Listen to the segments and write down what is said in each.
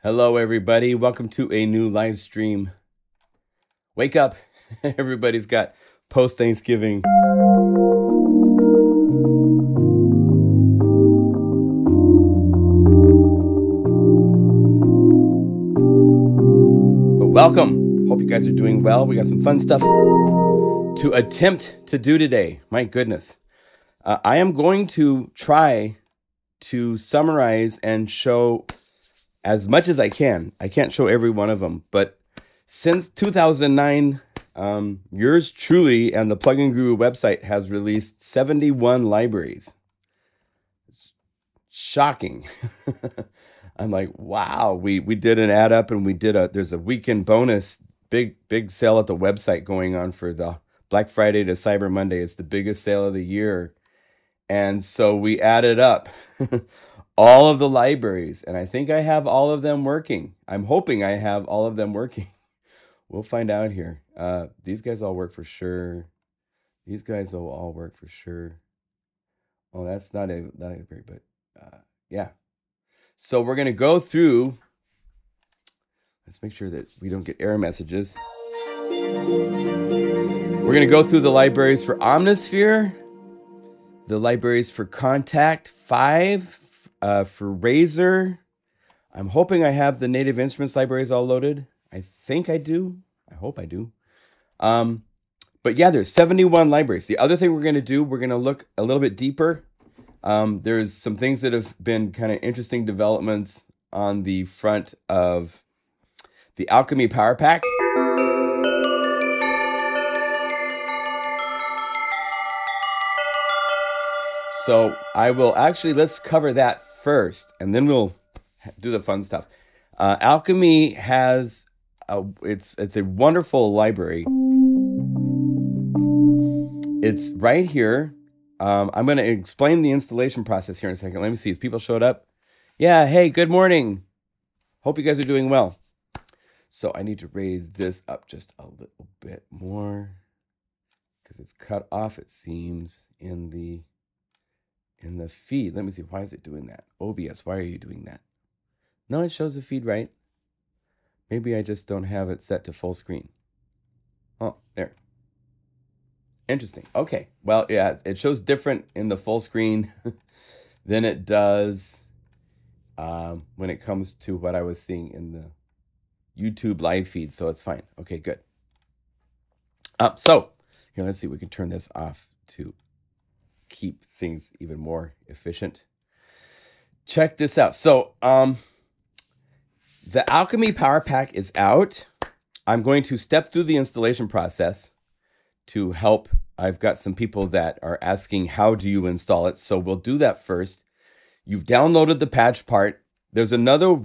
Hello, everybody. Welcome to a new live stream. Wake up. Everybody's got post-Thanksgiving. But welcome. Hope you guys are doing well. We got some fun stuff to attempt to do today. My goodness. I am going to try to summarize and show as much as I can. I can't show every one of them, but since 2009, yours truly and the Plugin Guru website has released 71 libraries. It's shocking. I'm like, wow, we did an add up and we did there's a weekend bonus, big sale at the website going on for the Black Friday to Cyber Monday. It's the biggest sale of the year. And so we added up all of the libraries, and I think I have all of them working. I'm hoping I have all of them working. We'll find out here. These guys all work for sure. These guys will all work for sure. Oh, that's not a very, but yeah. So we're gonna go through. Let's make sure that we don't get error messages. We're gonna go through the libraries for Omnisphere, the libraries for Contact 5. For Razor, I'm hoping I have the native instruments libraries all loaded. I think I do. I hope I do. But yeah, there's 71 libraries. The other thing we're going to do, we're going to look a little bit deeper. There's some things that have been kind of interesting developments on the front of the Alchemy PowerPack. So I will actually, let's cover that first, and then we'll do the fun stuff. Alchemy has, it's a wonderful library. It's right here. I'm going to explain the installation process here in a second. Let me see if people showed up. Yeah, hey, good morning. Hope you guys are doing well. So I need to raise this up just a little bit more because it's cut off, it seems, in the feed. Let me see. Why is it doing that? OBS, why are you doing that? No, it shows the feed right. Maybe I just don't have it set to full screen. Oh, there. Interesting. Okay. Well, yeah, it shows different in the full screen than it does when it comes to what I was seeing in the YouTube live feed. So it's fine. Okay, good. So here, let's see. We can turn this off to keep things even more efficient. Check this out. So the Alchemy PowerPack is out. I'm going to step through the installation process to help. I've got some people that are asking, how do you install it? So we'll do that first. You've downloaded the patch part. There's another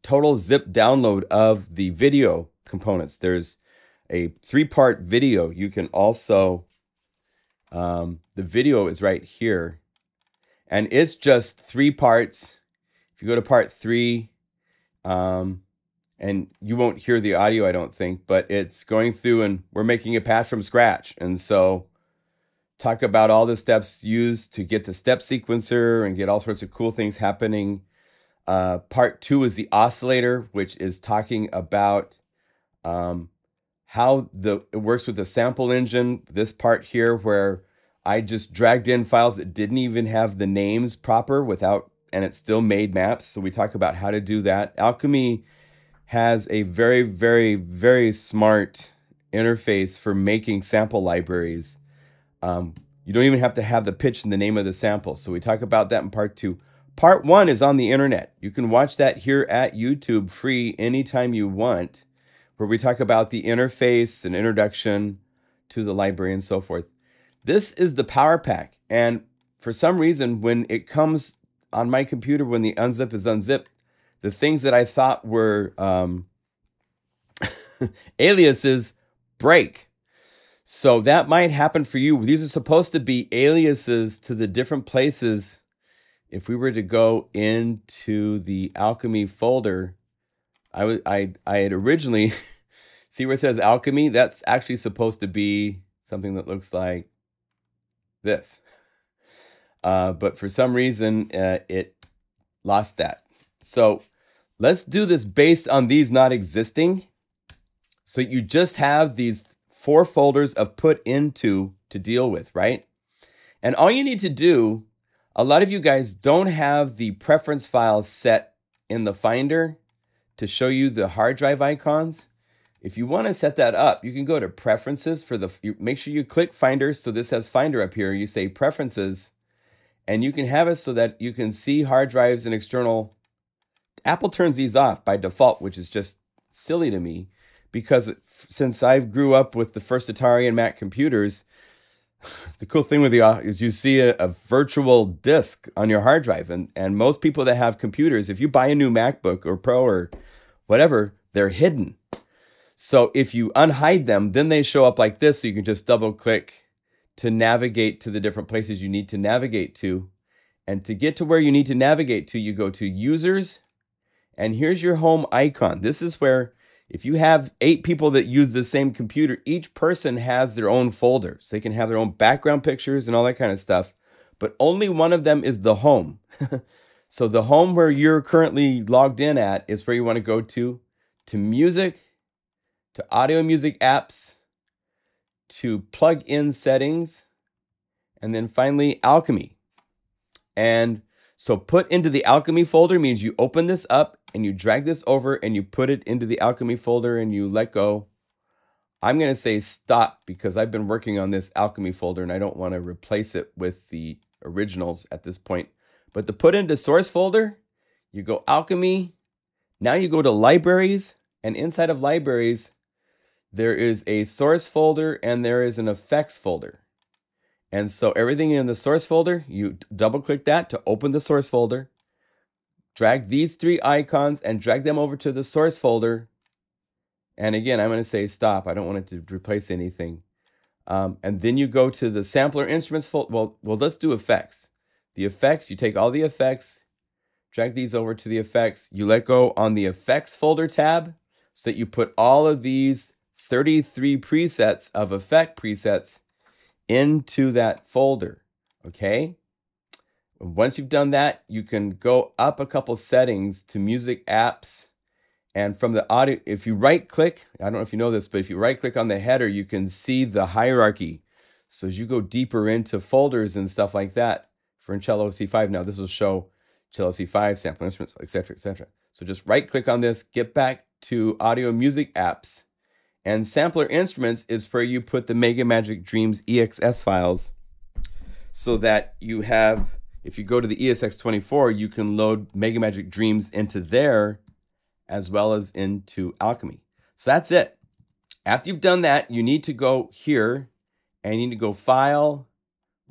total zip download of the video components. There's a 3-part video. You can also the video is right here, and it's just 3 parts. If you go to part 3, and you won't hear the audio, I don't think, but it's going through and we're making a patch from scratch. And so talk about all the steps used to get the step sequencer and get all sorts of cool things happening. Part 2 is the oscillator, which is talking about how it works with the sample engine. This part here where I just dragged in files that didn't even have the names proper and it still made maps. So we talk about how to do that. Alchemy has a very, very, very smart interface for making sample libraries. You don't even have to have the pitch and the name of the sample. So we talk about that in part 2. Part 1 is on the internet. You can watch that here at YouTube free anytime you want, where we talk about the interface and introduction to the library and so forth. This is the PowerPack, and for some reason, when it comes on my computer, when the unzip is unzipped, the things that I thought were aliases break. So that might happen for you. These are supposed to be aliases to the different places. If we were to go into the Alchemy folder, I had originally, see where it says Alchemy? That's actually supposed to be something that looks like this. But for some reason, it lost that. So let's do this based on these not existing. So you just have these 4 folders of put into to deal with, right? And all you need to do, a lot of you guys don't have the preference files set in the Finder to show you the hard drive icons. If you want to set that up, you can go to Preferences for make sure you click Finder. So this has Finder up here. You say Preferences, and you can have it so that you can see hard drives and external. Apple turns these off by default, which is just silly to me, because since I grew up with the first Atari and Mac computers, the cool thing with the is you see a virtual disk on your hard drive. And most people that have computers, if you buy a new MacBook or Pro or whatever, they're hidden. So if you unhide them, then they show up like this. So you can just double click to navigate to the different places you need to navigate to. And to get to where you need to navigate to, you go to Users. And here's your home icon. This is where, if you have 8 people that use the same computer, each person has their own folders. They can have their own background pictures and all that kind of stuff, but only one of them is the home. So the home where you're currently logged in at is where you want to go to Music, to Audio and Music Apps, to Plug-in Settings, and then finally Alchemy. And so put into the Alchemy folder means you open this up and you drag this over and you put it into the Alchemy folder and you let go. I'm going to say stop because I've been working on this Alchemy folder and I don't want to replace it with the originals at this point. But to put into source folder, you go Alchemy. Now you go to libraries, and inside of libraries, there is a source folder and there is an effects folder. And so everything in the source folder, you double click that to open the source folder. Drag these 3 icons and drag them over to the source folder. And again, I'm going to say stop. I don't want it to replace anything. And then you go to the sampler instruments folder. Well, let's do effects. The effects, you take all the effects, drag these over to the effects. You let go on the effects folder tab so that you put all of these 33 presets of effect presets into that folder. Okay. Once you've done that, you can go up a couple settings to music apps. And from the audio, if you right click, I don't know if you know this, but if you right click on the header, you can see the hierarchy. So as you go deeper into folders and stuff like that for Cello C5, now this will show Cello C5, sample instruments, etc., etc. So just right click on this, get back to audio music apps, and sampler instruments is where you put the Mega Magic Dreams EXS files so that you have, if you go to the ESX24, you can load Mega Magic Dreams into there as well as into Alchemy. So that's it. After you've done that, you need to go here and you need to go File,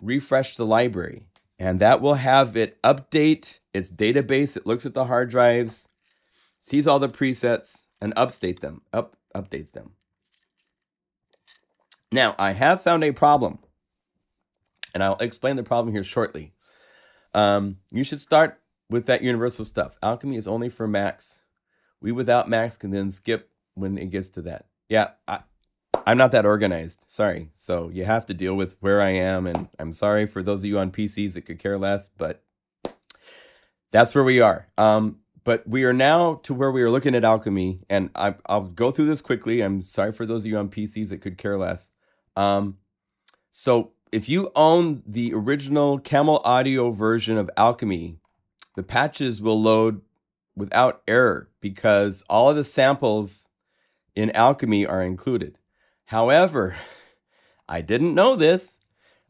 Refresh the Library. And that will have it update its database. It looks at the hard drives, sees all the presets, and updates them. Now, I have found a problem, and I'll explain the problem here shortly. You should start with that universal stuff. Alchemy is only for Macs. We without Macs can then skip when it gets to that. Yeah, I'm not that organized. Sorry. So you have to deal with where I am, and I'm sorry for those of you on PCs that could care less, but that's where we are. But we are now to where we are looking at Alchemy, and I'll go through this quickly. I'm sorry for those of you on PCs that could care less. So if you own the original Camel Audio version of Alchemy, the patches will load without error because all of the samples in Alchemy are included. However, I didn't know this.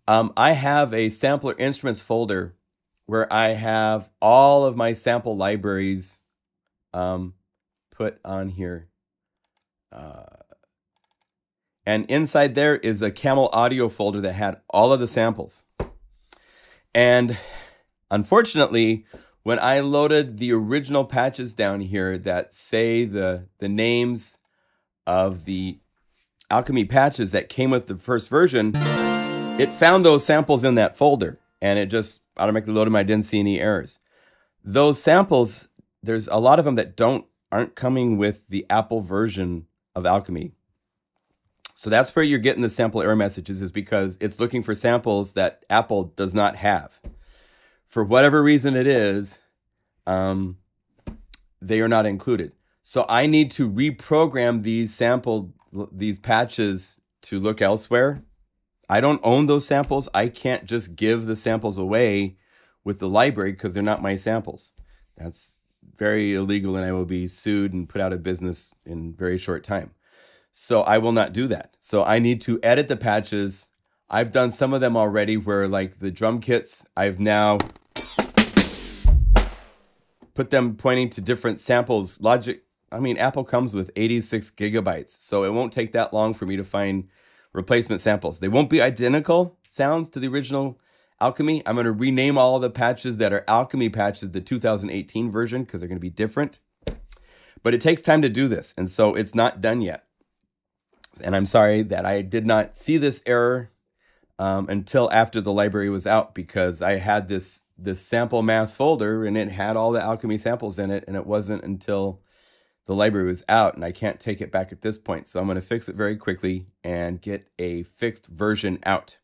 I have a sampler instruments folder where I have all of my sample libraries put on here. And inside there is a Camel Audio folder that had all of the samples. And unfortunately, when I loaded the original patches down here that say the names of the Alchemy patches that came with the first version, it found those samples in that folder and it just automatically loaded them. I didn't see any errors. Those samples, there's a lot of them that aren't coming with the Apple version of Alchemy. So that's where you're getting the sample error messages, is because it's looking for samples that Apple does not have. For whatever reason it is, they are not included. So I need to reprogram these patches to look elsewhere. I don't own those samples. I can't just give the samples away with the library because they're not my samples. That's very illegal, and I will be sued and put out of business in very short time. So I will not do that. So I need to edit the patches. I've done some of them already where, like the drum kits, I've now put them pointing to different samples. Apple comes with 86 gigabytes, so it won't take that long for me to find replacement samples. They won't be identical sounds to the original Alchemy. I'm going to rename all the patches that are Alchemy patches, the 2018 version, because they're going to be different. But it takes time to do this, and so it's not done yet. And I'm sorry that I did not see this error until after the library was out, because I had this sample mass folder and it had all the Alchemy samples in it, and it wasn't until the library was out, and I can't take it back at this point. So I'm going to fix it very quickly and get a fixed version out.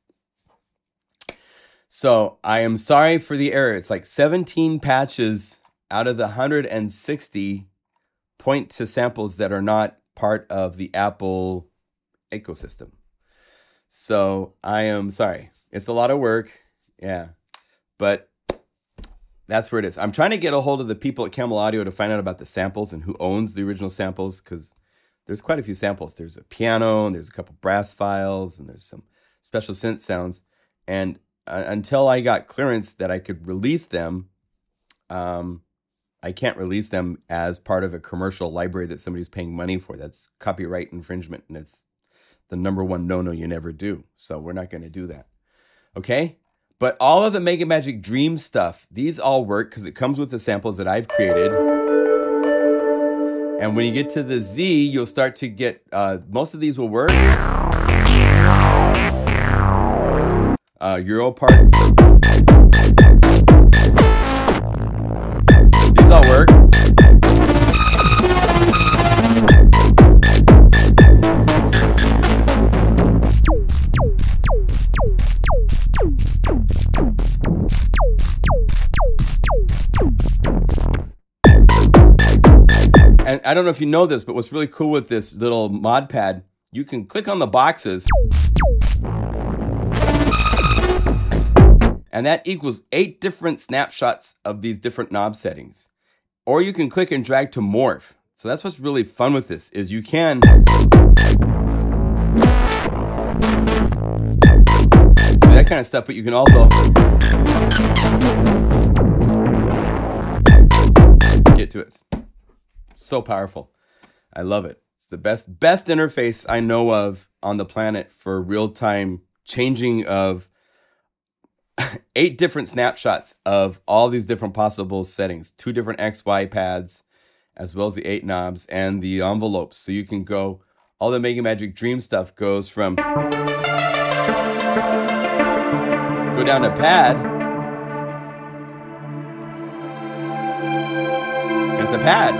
So I am sorry for the error. It's like 17 patches out of the 160 point to samples that are not part of the Apple ecosystem. So I am sorry. It's a lot of work. Yeah. But that's where it is. I'm trying to get a hold of the people at Camel Audio to find out about the samples and who owns the original samples, because there's quite a few samples. There's a piano, and there's a couple brass files, and there's some special synth sounds. And until I got clearance that I could release them, I can't release them as part of a commercial library that somebody's paying money for. That's copyright infringement, and it's the #1 no-no you never do. So we're not going to do that. Okay? But all of the Mega Magic Dream stuff, these all work because it comes with the samples that I've created. And when you get to the Z, you'll start to get, most of these will work. Euro part. These all work. And I don't know if you know this, but what's really cool with this little mod pad, you can click on the boxes, and that equals 8 different snapshots of these different knob settings. Or you can click and drag to morph. So that's what's really fun with this, is you can do that kind of stuff, but you can also get to it. So powerful. I love it. It's the best interface I know of on the planet for real-time changing of 8 different snapshots of all these different possible settings, 2 different XY pads, as well as the 8 knobs and the envelopes. So you can go, all the Mega Magic Dream stuff goes from, go down to pad, and it's a pad.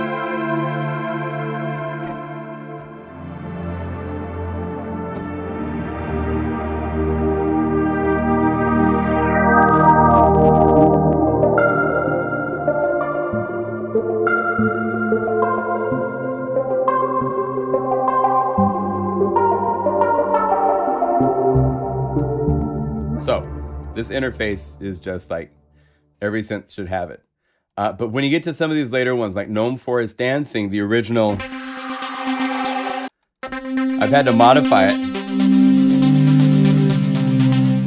So this interface is just like every synth should have it. But when you get to some of these later ones, like Gnome Forest Dancing, the original, I've had to modify it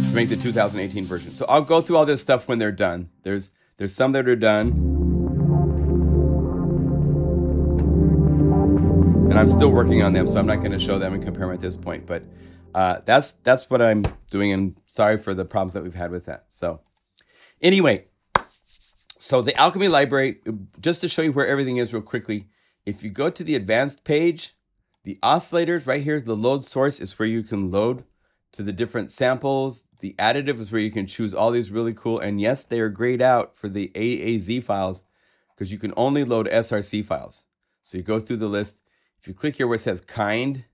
to make the 2018 version. So I'll go through all this stuff when they're done. There's some that are done, and I'm still working on them, so I'm not going to show them and compare them at this point. But that's what I'm doing, and sorry for the problems that we've had with that. So anyway, so the Alchemy library, just to show you where everything is real quickly, if you go to the advanced page, the oscillators right here, the load source is where you can load to the different samples. The additive is where you can choose all these really cool, and yes, they are grayed out for the AAZ files because you can only load SRC files. So you go through the list. If you click here where it says kind,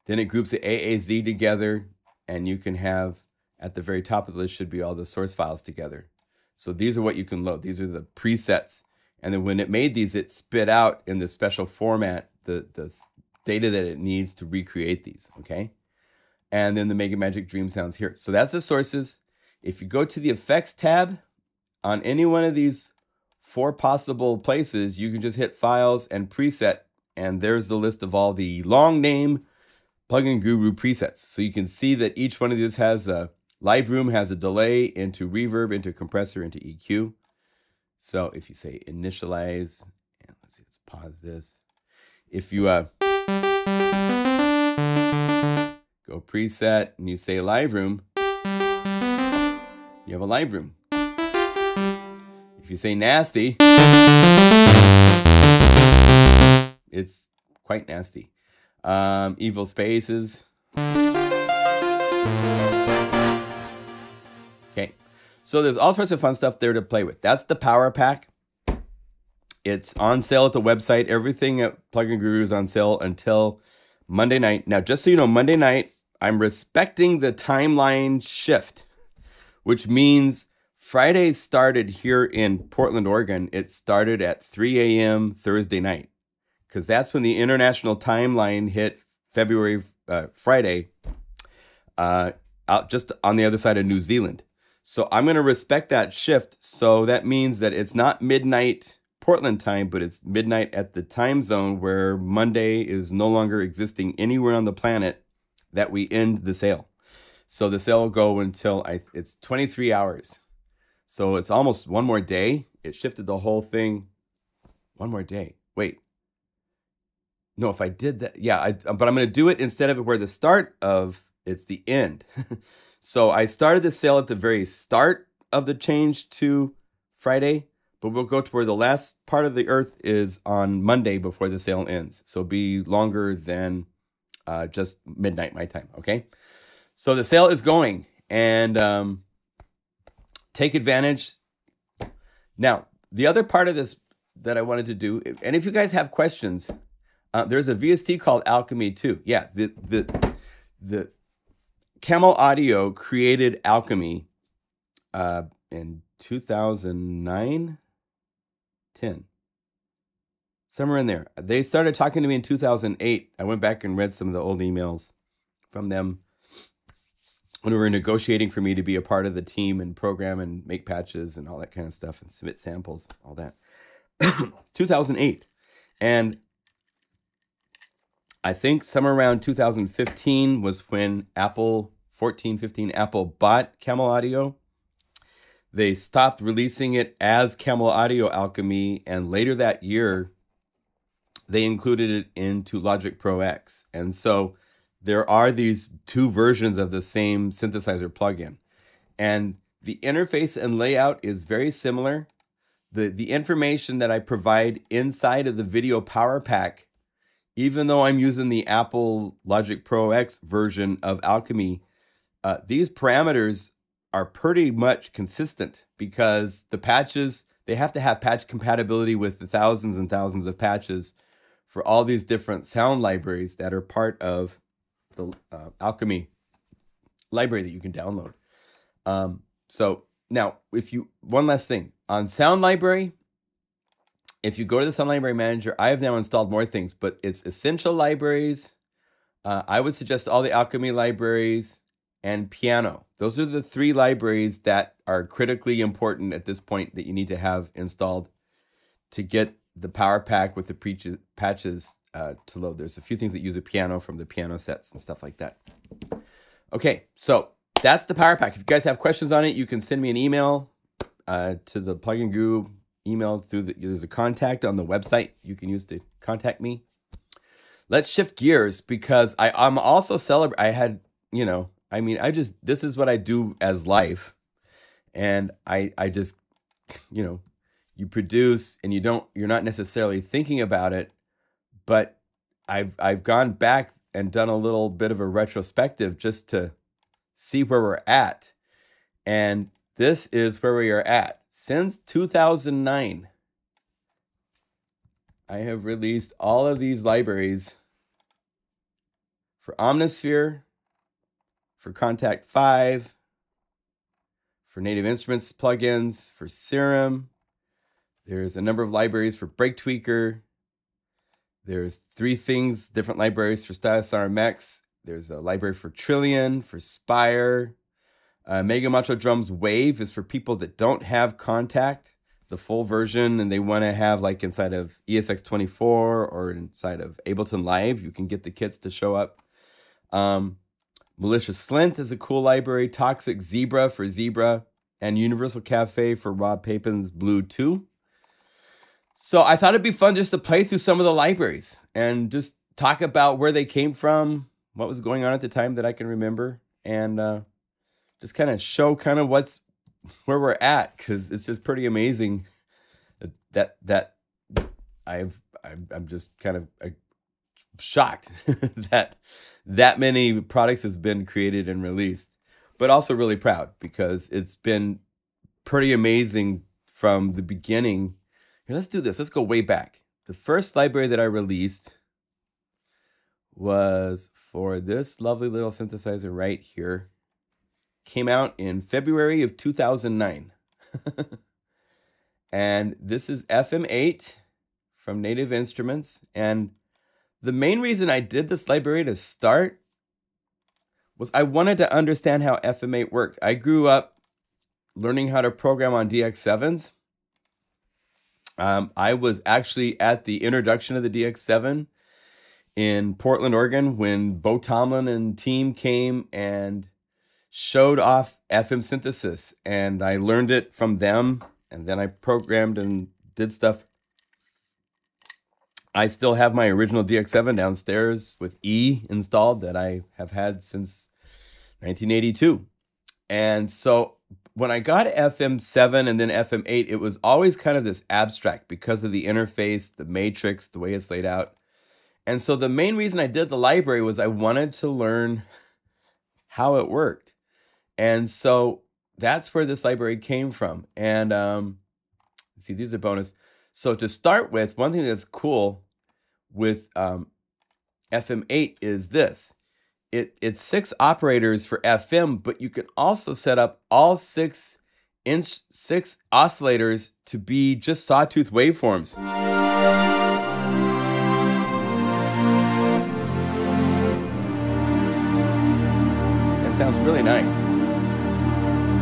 then it groups the AAZ together, and you can have, at the very top of the list should be all the source files together. So these are what you can load. These are the presets, And then when it made these, it spit out in the special format the data that it needs to recreate these, okay? And then the Mega Magic Dream Sounds here. So that's the sources. If you go to the Effects tab on any one of these 4 possible places, you can just hit Files and Preset, and there's the list of all the long name Plugin Guru presets. So you can see that each one of these has a Live Room, has a delay into reverb, into compressor, into EQ. So if you say initialize, and let's see, let's pause this. If you go preset and you say Live Room, you have a Live Room. If you say nasty, it's quite nasty. Evil Spaces. Okay, so there's all sorts of fun stuff there to play with. That's the PowerPack. It's on sale at the website. Everything at Plugin Guru is on sale until Monday night. Now, just so you know, Monday night, I'm respecting the timeline shift, which means Friday started here in Portland, Oregon. It started at 3 a.m. Thursday night, because that's when the international timeline hit Friday, out just on the other side of New Zealand. So I'm going to respect that shift. So that means that it's not midnight Portland time, but it's midnight at the time zone where Monday is no longer existing anywhere on the planet that we end the sale. So the sale will go until it's 23 hours. So it's almost one more day. It shifted the whole thing. One more day. Wait. No, if I did that, yeah, but I'm going to do it instead of where the start of, it's the end. So I started the sale at the very start of the change to Friday, but we'll go to where the last part of the earth is on Monday before the sale ends. So it'll be longer than just midnight my time, okay? So the sale is going, and take advantage. Now, the other part of this that I wanted to do, and if you guys have questions, there's a VST called Alchemy too. Yeah, the Camel Audio created Alchemy in 2009, 10, somewhere in there. They started talking to me in 2008. I went back and read some of the old emails from them when we were negotiating for me to be a part of the team and program and make patches and all that kind of stuff and submit samples, all that. 2008. And I think somewhere around 2015 was when Apple, 14, 15, Apple bought Camel Audio. They stopped releasing it as Camel Audio Alchemy, and later that year, they included it into Logic Pro X. And so there are these 2 versions of the same synthesizer plugin. And the interface and layout is very similar. The information that I provide inside of the video PowerPack, even though I'm using the Apple Logic Pro X version of Alchemy, these parameters are pretty much consistent because the patches, they have to have patch compatibility with the thousands and thousands of patches for all these different sound libraries that are part of the Alchemy library that you can download. So now, one last thing on Sound Library, if you go to the Sound Library Manager, I have now installed more things, but it's Essential Libraries. I would suggest all the Alchemy libraries and Piano. Those are the 3 libraries that are critically important at this point that you need to have installed to get the PowerPack with the patches to load. There's a few things that use a piano from the piano sets and stuff like that. Okay, so that's the PowerPack. If you guys have questions on it, you can send me an email to the Plugin Guru email through there's a contact on the website you can use to contact me. Let's shift gears because I'm also celebrating. This is what I do as life. And I just, you produce and you're not necessarily thinking about it, but I've gone back and done a little bit of a retrospective just to see where we're at. And this is where we are at. Since 2009, I have released all of these libraries for Omnisphere, for Contact 5, for Native Instruments plugins, for Serum, There's a number of libraries for Break Tweaker. There's 3 things, different libraries for Stylus RMX. There's a library for Trillion, for Spire. Mega Macho Drums Wave is for people that don't have Contact, the full version, and they want to have like inside of ESX24 or inside of Ableton Live. You can get the kits to show up. Malicious Slint is a cool library. Toxic Zebra for Zebra. And Universal Cafe for Rob Papin's Blue 2. So I thought it'd be fun just to play through some of the libraries and just talk about where they came from, what was going on at the time that I can remember, and just kind of show kind of where we're at, because it's just pretty amazing that I'm just kind of shocked that many products has been created and released, but also really proud because it's been pretty amazing from the beginning. Here, let's do this. Let's go way back. The first library that I released was for this lovely little synthesizer right here. Came out in February of 2009. And this is FM8 from Native Instruments. And the main reason I did this library to start was I wanted to understand how FM8 worked. I grew up learning how to program on DX7s. I was actually at the introduction of the DX7 in Portland, Oregon, when Bo Tomlin and team came and showed off FM synthesis, and I learned it from them, and then I programmed and did stuff. I still have my original DX7 downstairs with E installed that I have had since 1982. And so when I got FM7 and then FM8, it was always kind of this abstract because of the interface, the matrix, the way it's laid out. And so the main reason I did the library was I wanted to learn how it worked. And so that's where this library came from. And see, these are bonus. So to start with, one thing that's cool with FM8 is this. It's 6 operators for FM, but you can also set up all 6 oscillators to be just sawtooth waveforms. That sounds really nice.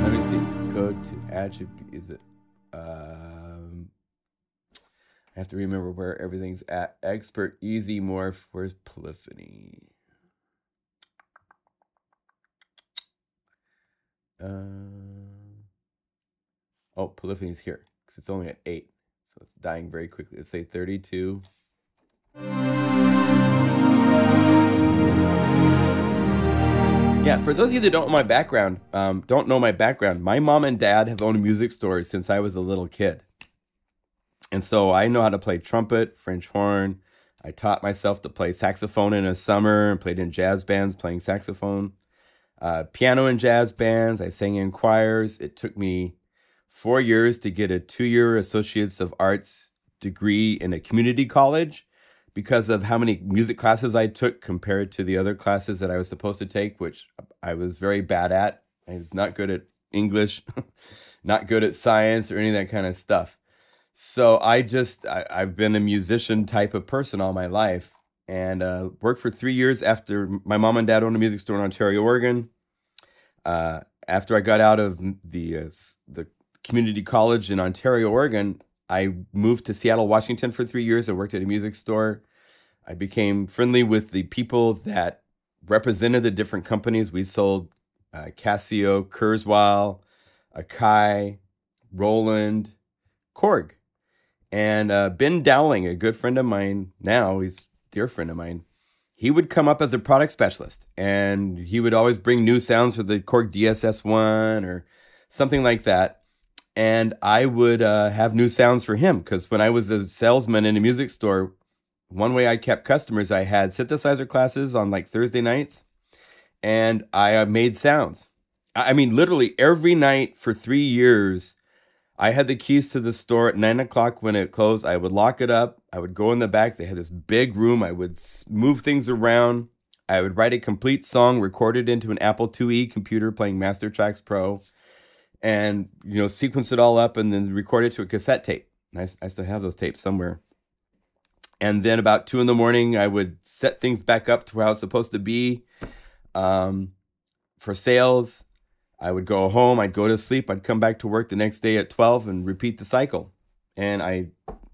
Let me see. Go to attribute. Is it? I have to remember where everything's at. Expert, easy, morph. Where's polyphony? Oh, polyphony's here because it's only at 8, so it's dying very quickly. Let's say 32. Yeah, for those of you that don't know my background, my mom and dad have owned music stores since I was a little kid. And so I know how to play trumpet, French horn. I taught myself to play saxophone in a summer and played in jazz bands playing saxophone. Piano in jazz bands. I sang in choirs. It took me 4 years to get a 2-year Associates of Arts degree in a community college because of how many music classes I took compared to the other classes that I was supposed to take, which I was very bad at. I was not good at English, not good at science or any of that kind of stuff. So I've been a musician type of person all my life, and worked for 3 years after my mom and dad owned a music store in Ontario, Oregon. After I got out of the community college in Ontario, Oregon, I moved to Seattle, Washington for 3 years. I worked at a music store. I became friendly with the people that represented the different companies. We sold Casio, Kurzweil, Akai, Roland, Korg. And Ben Dowling, a good friend of mine now, he's a dear friend of mine, he would come up as a product specialist, and he would always bring new sounds for the Korg DSS-1 or something like that. And I would have new sounds for him, because when I was a salesman in a music store, one way I kept customers, I had synthesizer classes on like Thursday nights, and I made sounds. I mean, literally every night for 3 years, I had the keys to the store at 9 o'clock when it closed. I would lock it up. I would go in the back. They had this big room. I would move things around. I would write a complete song, record it into an Apple IIe computer playing Master Tracks Pro, and sequence it all up and then record it to a cassette tape. I still have those tapes somewhere. And then about 2 in the morning, I would set things back up to where I was supposed to be for sales. I would go home, I'd go to sleep, I'd come back to work the next day at 12 and repeat the cycle. And I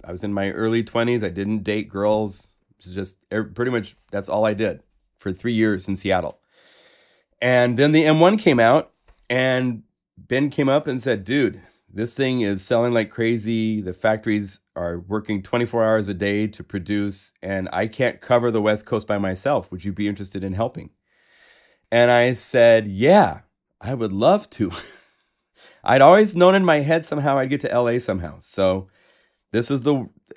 was in my early 20s. I didn't date girls. It was just pretty much that's all I did for 3 years in Seattle. And then the M1 came out, and Ben came up and said, dude, this thing is selling like crazy. The factories are working 24 hours a day to produce, and I can't cover the West Coast by myself. Would you be interested in helping? And I said, yeah, I would love to. I'd always known in my head somehow I'd get to LA somehow. So this was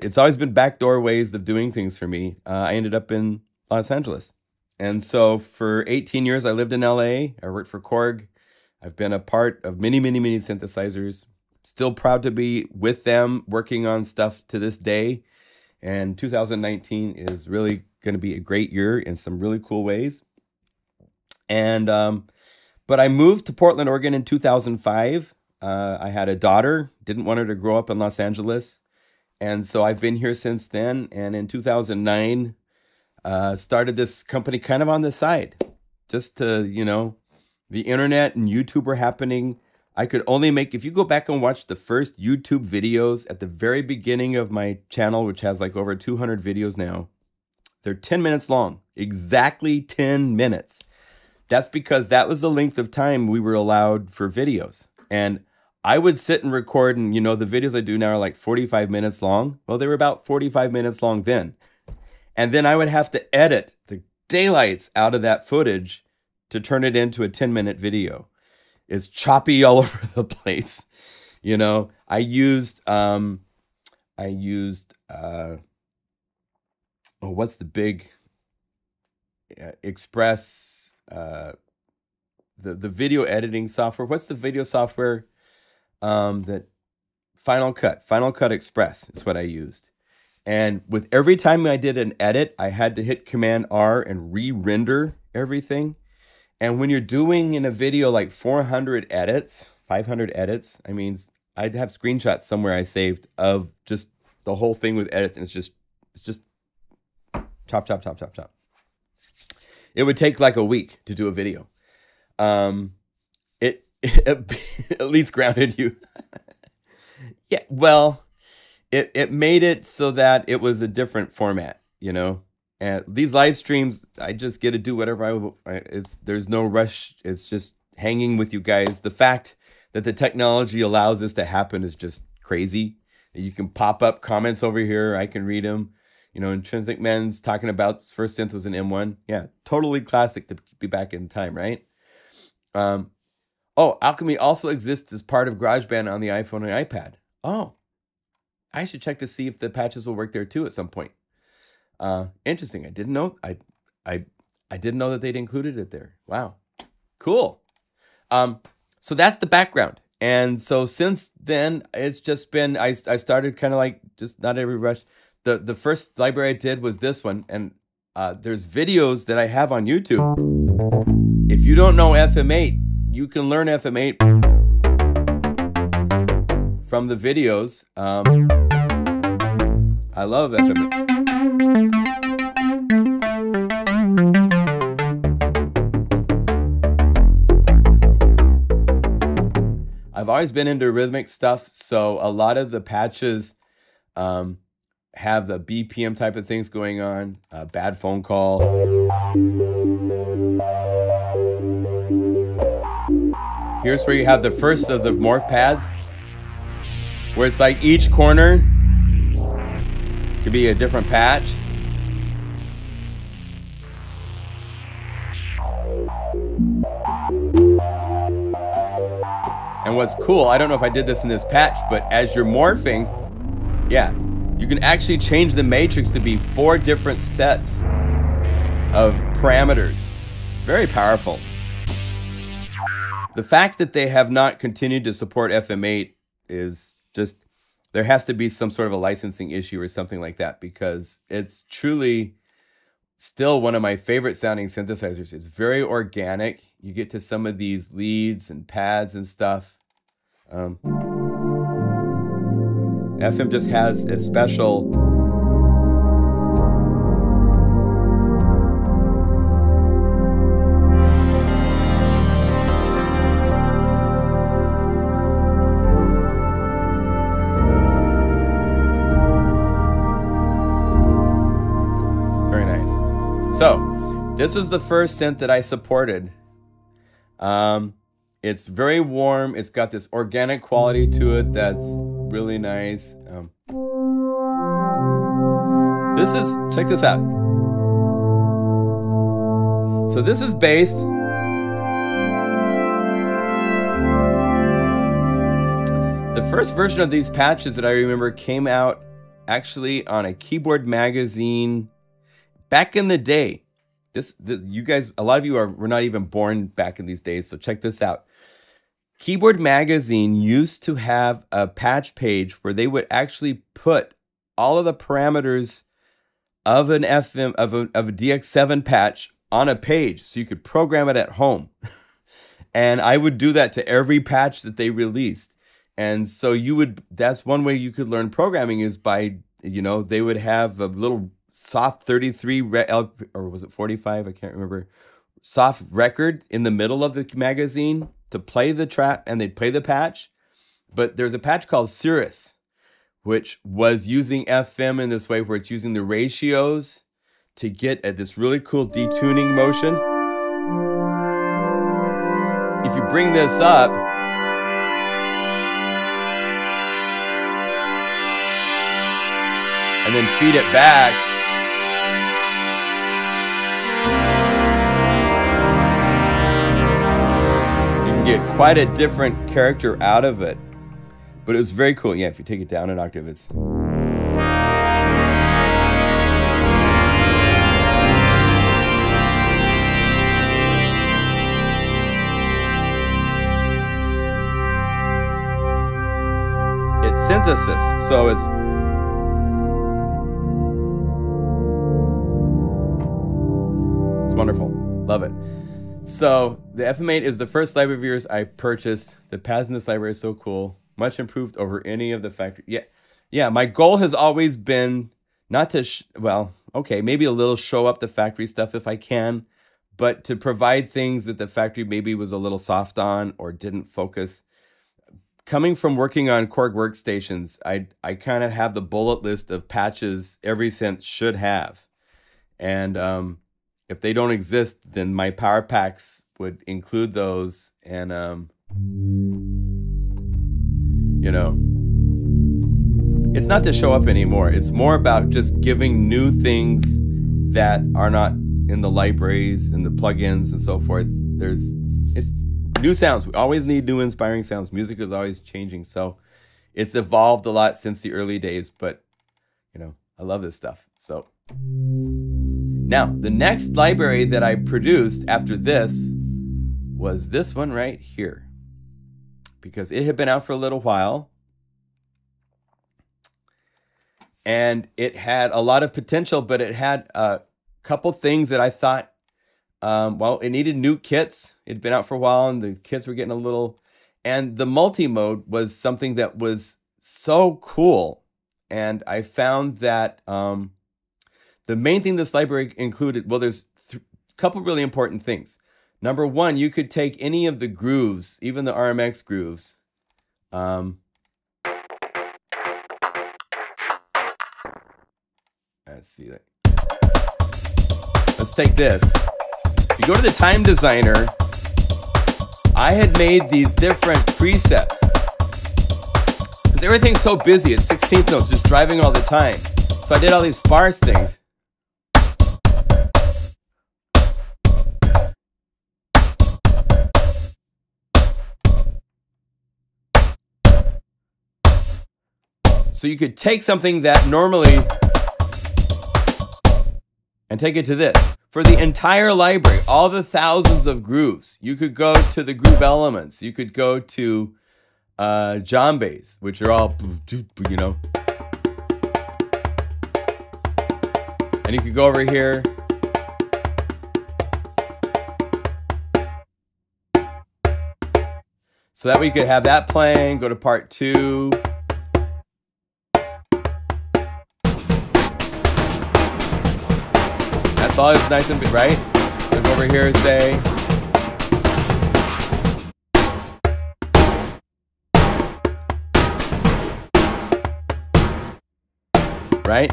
it's always been backdoor ways of doing things for me. I ended up in Los Angeles. And so for 18 years, I lived in LA. I worked for Korg. I've been a part of many, many, many synthesizers. Still proud to be with them, working on stuff to this day. And 2019 is really going to be a great year in some really cool ways. And but I moved to Portland, Oregon in 2005. I had a daughter, didn't want her to grow up in Los Angeles. And so I've been here since then. And in 2009, started this company kind of on the side, just to, you know, the internet and YouTube were happening. I could only make, if you go back and watch the first YouTube videos at the very beginning of my channel, which has like over 200 videos now, they're 10 minutes long, exactly 10 minutes. That's because that was the length of time we were allowed for videos. And I would sit and record, and, you know, the videos I do now are like 45 minutes long. Well, they were about 45 minutes long then. And then I would have to edit the daylights out of that footage to turn it into a 10-minute video. It's choppy all over the place. You know, I used oh, what's the big Express, the video editing software. What's the video software that Final Cut Express is what I used. And with every time I did an edit, I had to hit Command R and re-render everything. And when you're doing in a video like 400 edits, 500 edits, I mean, I'd have screenshots somewhere I saved of just the whole thing with edits, and it's just chop, chop, chop, chop, chop. It would take like a week to do a video. It at least grounded you. Yeah, well, it made it so that it was a different format, you know. And these live streams, I just get to do whatever there's no rush. It's just hanging with you guys. The fact that the technology allows this to happen is just crazy. You can pop up comments over here. I can read them. You know, Intrinsic Men's talking about his first synth was an M1. Yeah, totally classic to be back in time, right? Oh, Alchemy also exists as part of GarageBand on the iPhone and iPad. Oh, I should check to see if the patches will work there too at some point. Interesting. I didn't know. I didn't know that they'd included it there. Wow, cool. So that's the background. And so since then, it's just been I started kind of like just not every rush. The first library I did was this one, and there's videos that I have on YouTube. If you don't know FM8, you can learn FM8 from the videos. I love FM8. I've always been into rhythmic stuff, so a lot of the patches have the BPM type of things going on. Bad Phone Call. Here's where you have the first of the morph pads, where it's like each corner could be a different patch. And what's cool, I don't know if I did this in this patch, but as you're morphing, yeah, you can actually change the matrix to be 4 different sets of parameters. Very powerful. The fact that they have not continued to support FM8 is just, there has to be some sort of a licensing issue or something like that, because it's truly still one of my favorite sounding synthesizers. It's very organic. You get to some of these leads and pads and stuff. And FM just has a special So, this is the first synth that I supported. It's very warm. It's got this organic quality to it that's really nice. Check this out. So this is based. The first version of these patches that I remember came out actually on a keyboard magazine back in the day. You guys, a lot of you were not even born back in these days, so check this out. Keyboard magazine used to have a patch page where they would actually put all of the parameters of an FM of a DX7 patch on a page so you could program it at home. And I would do that to every patch that they released. And so that's one way you could learn programming, is by, they would have a little soft 33 or was it 45? I can't remember. Soft record in the middle of the magazine to play the track, and they'd play the patch. But there's a patch called Cirrus, which was using FM in this way, where it's using the ratios to get at this really cool detuning motion. If you bring this up, and then feed it back, get quite a different character out of it. But it was very cool. Yeah, if you take it down an octave, it's... It's synthesis, so it's... It's wonderful. Love it. So the FM8 is the first library of yours I purchased. The pads in this library is so cool. Much improved over any of the factory. Yeah. My goal has always been not to, maybe a little show up the factory stuff if I can, but to provide things that the factory maybe was a little soft on or didn't focus. Coming from working on Korg workstations, I kind of have the bullet list of patches every synth should have. And, if they don't exist, then my PowerPacks would include those. And, it's not to show up anymore. It's more about just giving new things that are not in the libraries and the plugins and so forth. It's new sounds. We always need new inspiring sounds. Music is always changing. So it's evolved a lot since the early days, but, I love this stuff. So... Now, the next library that I produced after this was this one right here, because it had been out for a little while and it had a lot of potential, but it had a couple things that I thought, it needed new kits. It'd been out for a while and the kits were getting a little, and the multi-mode was something that was so cool. And I found that, the main thing this library included, there's a couple really important things. Number one, you could take any of the grooves, even the RMX grooves. Let's see. Let's take this. If you go to the Time Designer, I had made these different presets. Because everything's so busy, it's 16th notes, just driving all the time. So I did all these sparse things. So you could take something that normally and take it to this. For the entire library, all the thousands of grooves, you could go to the groove elements. You could go to djembes, which are all, and you could go over here. So that way you could have that playing, go to part 2. all is nice and big, right? So go over here and say, right?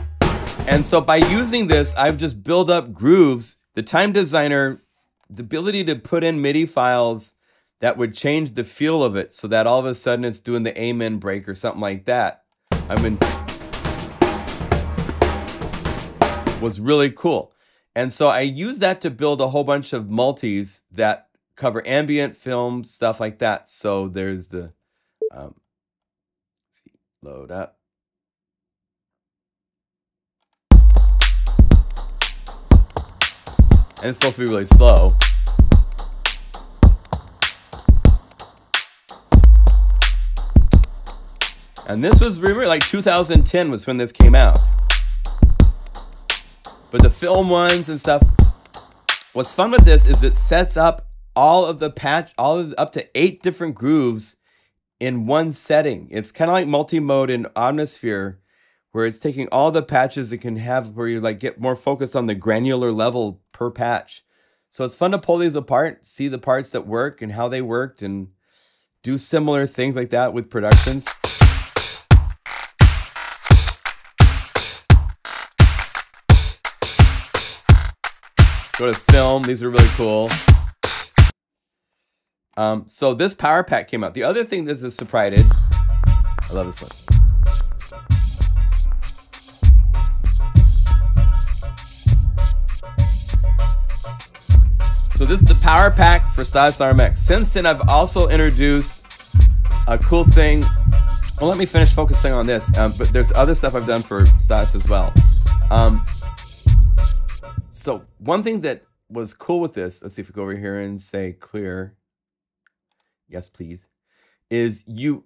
And so by using this, I've just built up grooves. The Time Designer, the ability to put in MIDI files that would change the feel of it so that all of a sudden it's doing the amen break or something like that. Was really cool. And so I used that to build a whole bunch of multis that cover ambient film, stuff like that. So there's the, let's see, load up. And it's supposed to be really slow. And this was, remember, like 2010 was when this came out. But the film ones and stuff, what's fun with this is it sets up all of the up to 8 different grooves in one setting. It's kind of like multi-mode in Omnisphere, where it's taking all the patches it can have, where you like get more focused on the granular level per patch. So it's fun to pull these apart, see the parts that work and how they worked, and do similar things like that with productions. Go to film. These are really cool. So this Power Pack came out. The other thing that is surprised, I love this one. So this is the Power Pack for Stylus RMX. Since then, I've also introduced a cool thing. Well, let me finish focusing on this. But there's other stuff I've done for Stylus as well. So one thing that was cool with this, let's see if we go over here and say clear. Yes, please. Is you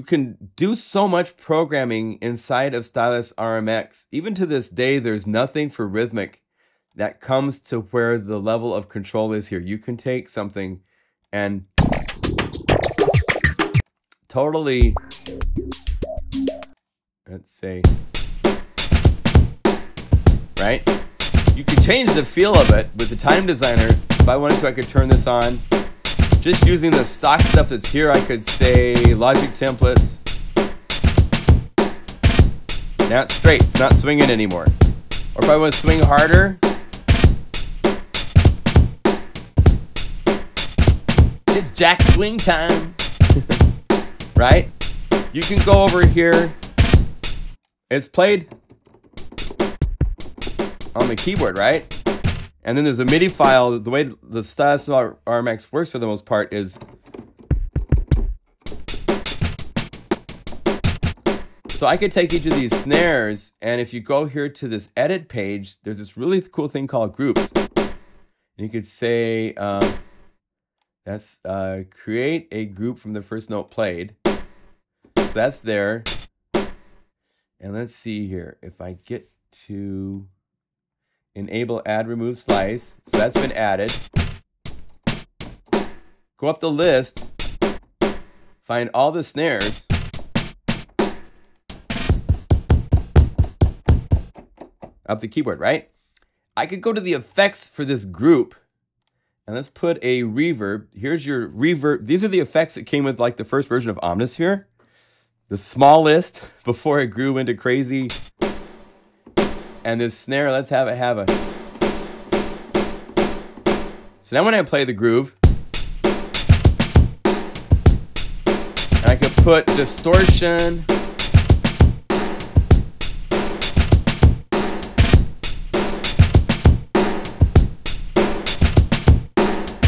can do so much programming inside of Stylus RMX. Even to this day, there's nothing for rhythmic that comes to where the level of control is here. You can take something and totally, let's say, right? You can change the feel of it with the Time Designer. If I wanted to, I could turn this on. Just using the stock stuff that's here, I could say Logic templates. Now it's straight, it's not swinging anymore. Or if I want to swing harder, it's jack swing time. Right? You can go over here. It's played on the keyboard, right? And then there's a MIDI file. The way the Stylus RMX works for the most part is so I could take each of these snares, and if you go here to this edit page, there's this really cool thing called groups. You could say that's create a group from the first note played. So that's there. And let's see here. If I get to enable add remove slice, so that's been added. Go up the list, find all the snares, up the keyboard, right? I could go to the effects for this group, and let's put a reverb. Here's your reverb. These are the effects that came with like the first version of Omnisphere, the small list before it grew into crazy. And this snare, let's have a. So now when I play the groove, I could put distortion.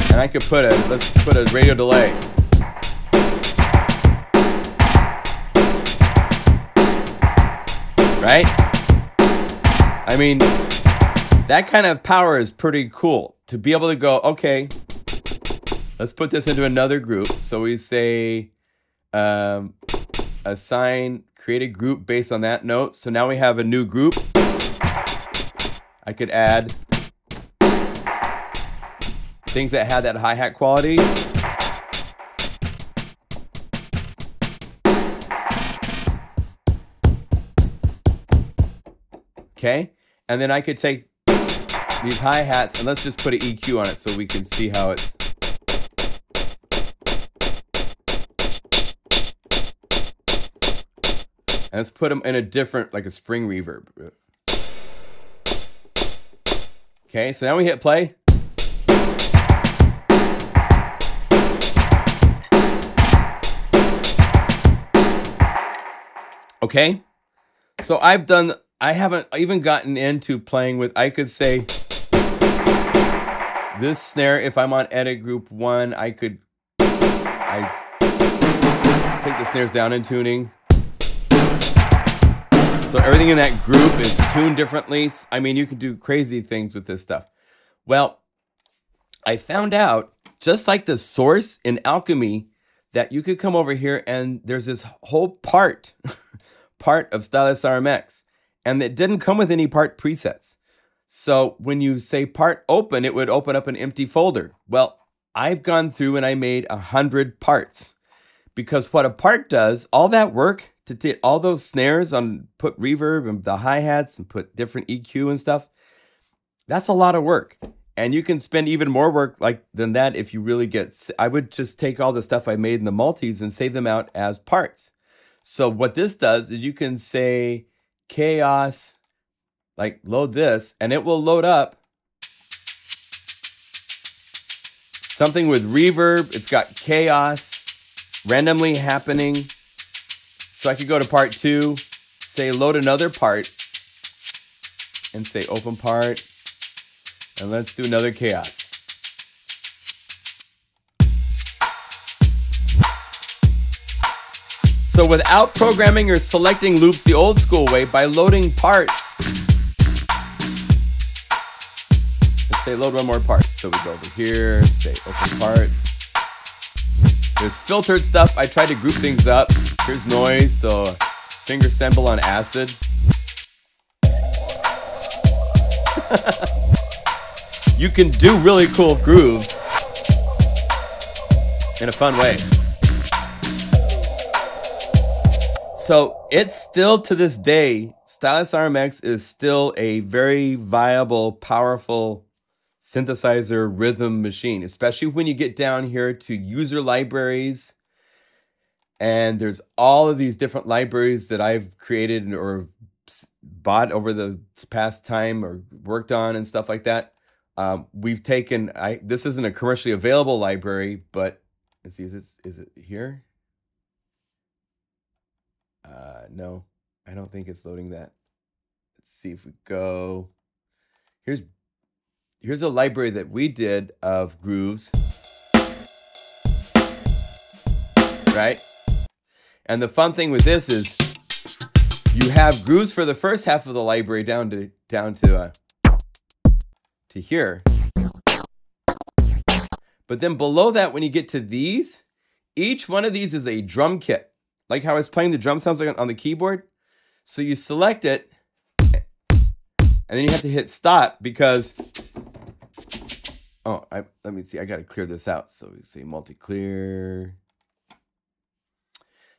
And I could put let's put a radio delay. Right? I mean, that kind of power is pretty cool. To be able to go, okay, let's put this into another group. So we say assign, create a group based on that note. So now we have a new group. I could add things that had that hi-hat quality. Okay, and then I could take these hi-hats, and let's just put an EQ on it so we can see how it's. And let's put them in a different, like a spring reverb. Okay, so now we hit play. Okay, so I haven't even gotten into playing with, I could say, this snare, if I'm on edit group 1, I take the snares down in tuning. So everything in that group is tuned differently. I mean, you can do crazy things with this stuff. Well, I found out, just like the source in Alchemy, that you could come over here and there's this whole part of Stylus RMX, and it didn't come with any part presets. So when you say part open, it would open up an empty folder. Well, I've gone through and I made 100 parts, because what a part does, all that work to get all those snares on, put reverb and the hi-hats and put different EQ and stuff, that's a lot of work. And you can spend even more work than that if you really get, I would just take all the stuff I made in the multis and save them out as parts. So what this does is you can say chaos, like load this, and it will load up something with reverb. It's got chaos randomly happening. So I could go to part 2, say load another part, and say open part, and let's do another chaos. So without programming or selecting loops the old school way, by loading parts, let's say load one more part. So we go over here, say open parts. There's filtered stuff. I tried to group things up. Here's noise, so finger cymbal on acid. You can do really cool grooves in a fun way. So it's still, to this day, Stylus RMX is still a very viable, powerful synthesizer rhythm machine, especially when you get down here to user libraries. And there's all of these different libraries that I've created or bought over the past time or worked on and stuff like that. We've taken, this isn't a commercially available library, but let's see, is it here? No, I don't think it's loading that. Let's see if we go. Here's a library that we did of grooves, right? And the fun thing with this is you have grooves for the first half of the library down to here. But then below that, when you get to these, each one of these is a drum kit. Like how I was playing the drum sounds like on the keyboard. So you select it, and then you have to hit stop because, let me see, I got to clear this out. So we say multi-clear.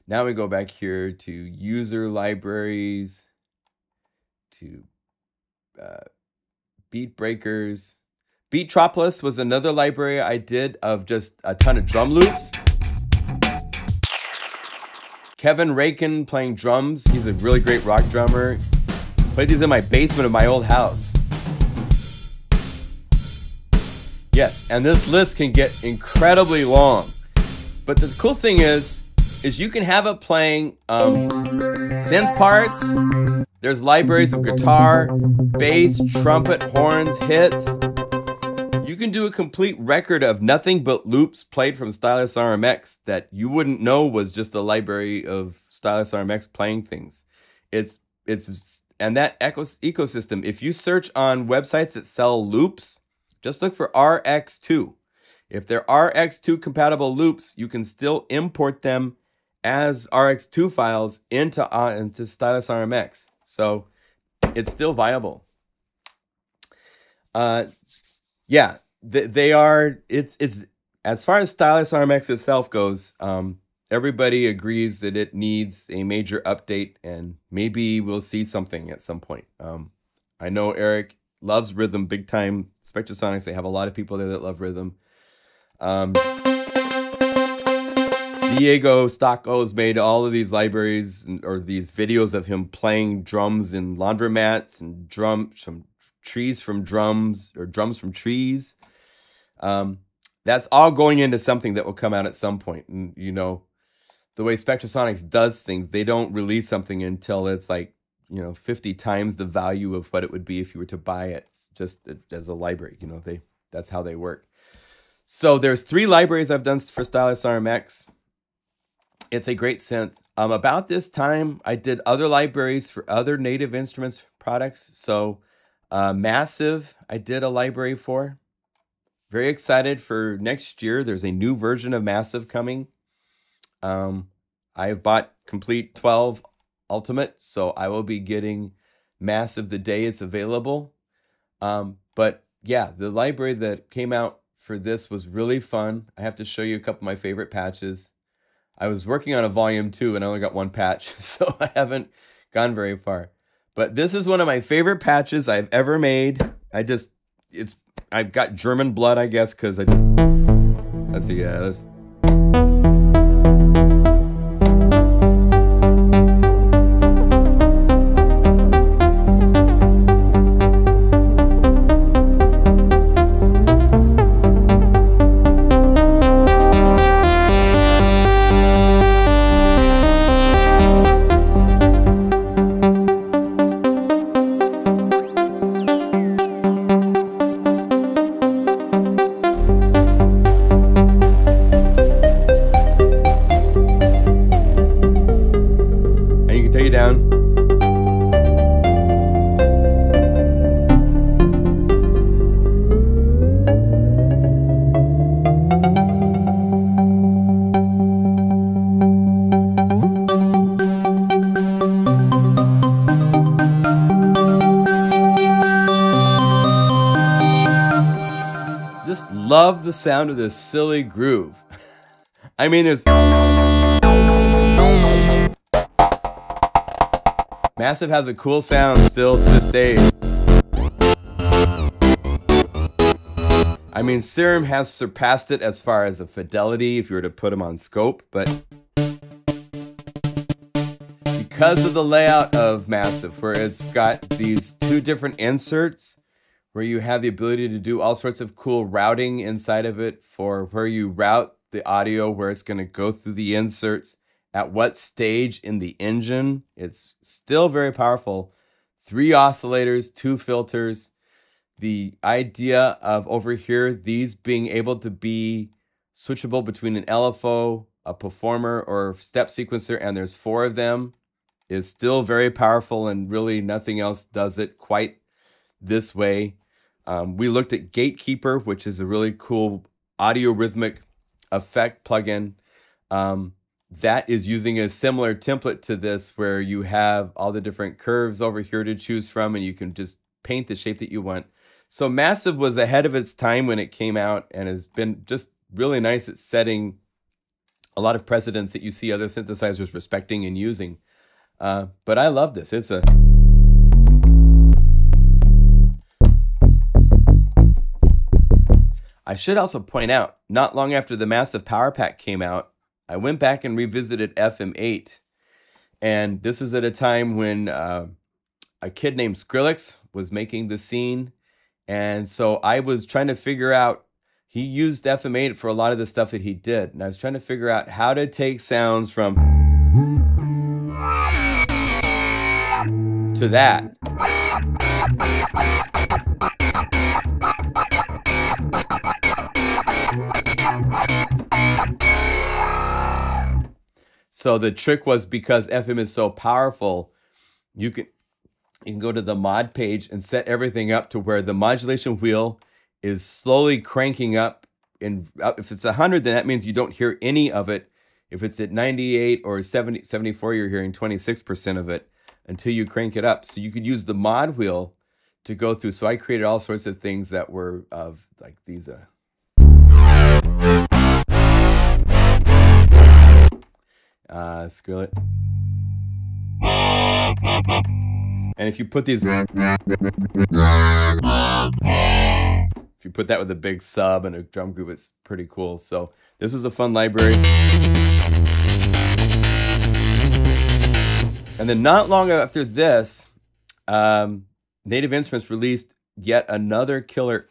Now we go back here to user libraries, to beat breakers. Beatropolis was another library I did of just a ton of drum loops. Kevin Rakin playing drums. He's a really great rock drummer. Played these in my basement of my old house. Yes, and this list can get incredibly long. But the cool thing is you can have it playing synth parts. There's libraries of guitar, bass, trumpet, horns, hits. You can do a complete record of nothing but loops played from Stylus RMX that you wouldn't know was just a library of Stylus RMX playing things. And that ecosystem, if you search on websites that sell loops, just look for RX2. If they're RX2 compatible loops, you can still import them as RX2 files into Stylus RMX. So it's still viable. Yeah, it's as far as Stylus RMX itself goes, everybody agrees that it needs a major update, and maybe we'll see something at some point. I know Eric loves rhythm big time. Spectrasonics, they have a lot of people there that love rhythm. Diego Stocco's made all of these libraries or these videos of him playing drums in laundromats and trees from drums or drums from trees. That's all going into something that will come out at some point. And you know, the way Spectrasonics does things, they don't release something until it's like, you know, 50 times the value of what it would be if you were to buy it just as a library. You know, that's how they work. So there's 3 libraries I've done for Stylus RMX. It's a great synth. About this time, I did other libraries for other Native Instruments products. So Massive, I did a library for. Very excited for next year. There's a new version of Massive coming. I've bought Complete 12 Ultimate, so I will be getting Massive the day it's available. But yeah, the library that came out for this was really fun. I have to show you a couple of my favorite patches. I was working on a volume 2 and I only got 1 patch, so I haven't gone very far. But this is one of my favorite patches I've ever made. I've got German blood, I guess, because let's see, yeah, love the sound of this silly groove. I mean, Massive has a cool sound still to this day. I mean, Serum has surpassed it as far as a fidelity if you were to put them on scope, but because of the layout of Massive, where it's got these 2 different inserts, where you have the ability to do all sorts of cool routing inside of it for where you route the audio, where it's going to go through the inserts, at what stage in the engine. It's still very powerful. 3 oscillators, 2 filters. The idea of over here, these being able to be switchable between an LFO, a performer, or step sequencer, and there's 4 of them, is still very powerful, and really nothing else does it quite this way. We looked at Gatekeeper, which is a really cool audio rhythmic effect plugin. That is using a similar template to this, where you have all the different curves over here to choose from, and you can just paint the shape that you want. So Massive was ahead of its time when it came out, and has been just really nice at setting a lot of precedents that you see other synthesizers respecting and using. But I love this. I should also point out, not long after the Massive PowerPack came out, I went back and revisited FM8. And this is at a time when a kid named Skrillex was making the scene. And so I was trying to figure out, he used FM8 for a lot of the stuff that he did. And I was trying to figure out how to take sounds from to that. So the trick was, because FM is so powerful, you can go to the mod page and set everything up to where the modulation wheel is slowly cranking up. And if it's 100, then that means you don't hear any of it. If it's at 98 or 70, 74, you're hearing 26% of it until you crank it up. So you could use the mod wheel to go through. So I created all sorts of things that were of like these. Screw it. And if you put these, if you put that with a big sub and a drum group, it's pretty cool. So this was a fun library. And then not long after this, Native Instruments released yet another killer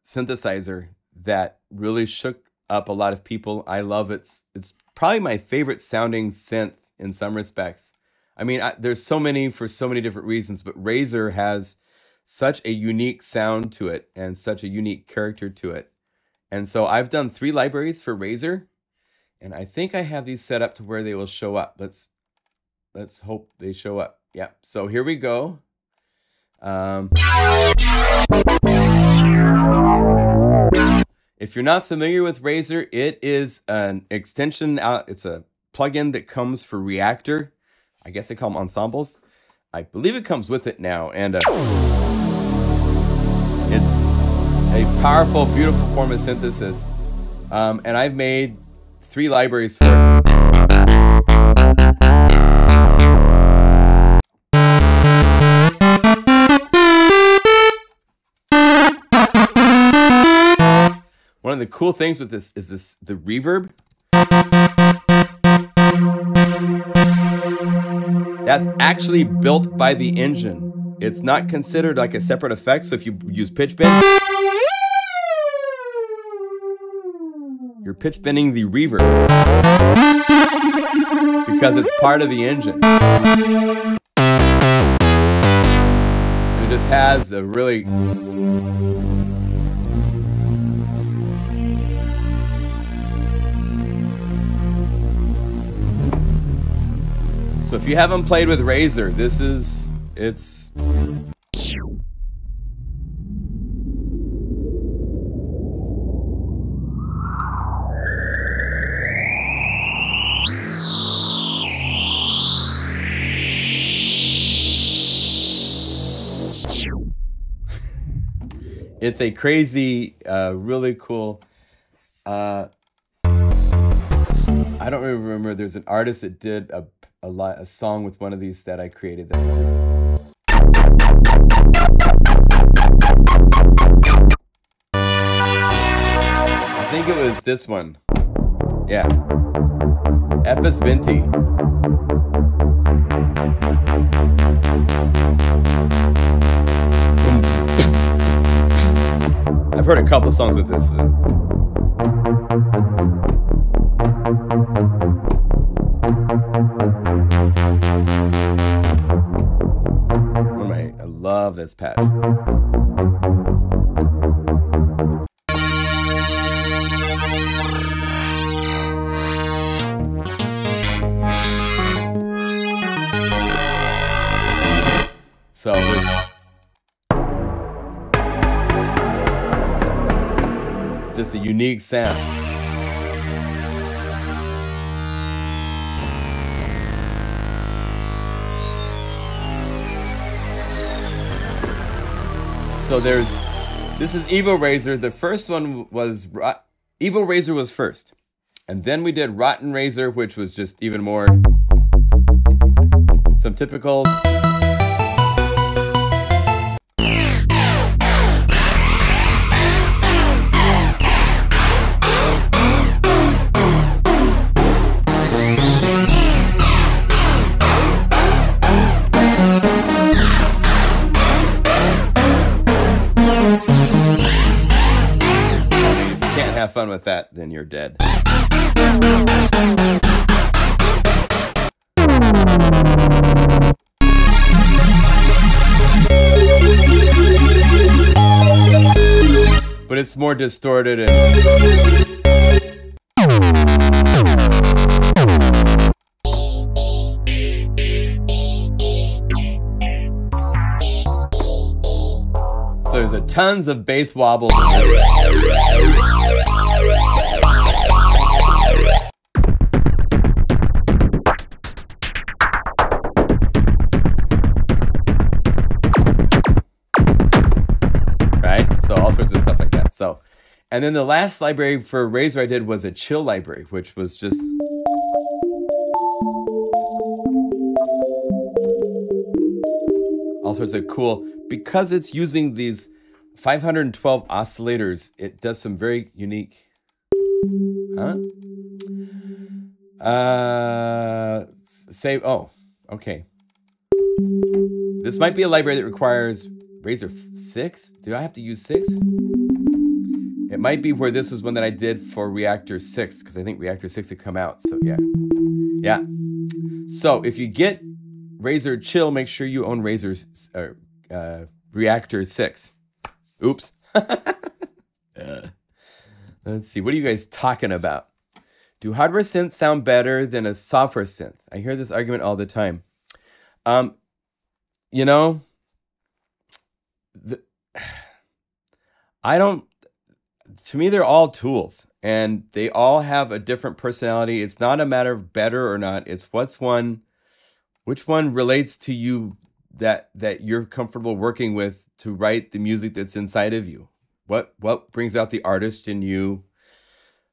synthesizer that really shook up a lot of people. I love it. It's probably my favorite sounding synth in some respects. I mean, there's so many for so many different reasons, but Razor has such a unique sound to it and such a unique character to it. And so I've done 3 libraries for Razor, and I think I have these set up to where they will show up. Let's hope they show up. Yeah, so here we go. If you're not familiar with Razor, it is an extension out. It's a plugin that comes for Reactor. I guess they call them ensembles. I believe it comes with it now, and it's a powerful, beautiful form of synthesis. And I've made 3 libraries for it. One of the cool things with this is the reverb. That's actually built by the engine. It's not considered like a separate effect. So if you use pitch bend, you're pitch bending the reverb because it's part of the engine. And it just has a really So if you haven't played with Razor, it's it's a crazy, really cool, I don't remember, there's an artist that did a song with one of these that I created that was just... I think it was this one. Yeah. Epis Vinti. I've heard a couple songs with this. I love this patch. So it's just a unique sound. So this is Evo Razor. The first one was, Evo Razor was first. And then we did Rotten Razor, which was just even more, some typicals. Have fun with that, then you're dead. But it's more distorted and so there's tons of bass wobble. So all sorts of stuff like that. So, and then the last library for Razor I did was a chill library, which was just all sorts of cool, because it's using these 512 oscillators, it does some very unique, save, oh, okay. This might be a library that requires Razor 6. Do I have to use 6? It might be where this was one that I did for Reactor 6, because I think Reactor 6 had come out, so yeah. Yeah. So if you get Razor Chill, make sure you own Reactor 6. Oops. Let's see. What are you guys talking about? Do hardware synths sound better than a software synth? I hear this argument all the time. You know, to me, they're all tools and they all have a different personality. It's not a matter of better or not. It's which one relates to you that you're comfortable working with to write the music that's inside of you. What brings out the artist in you?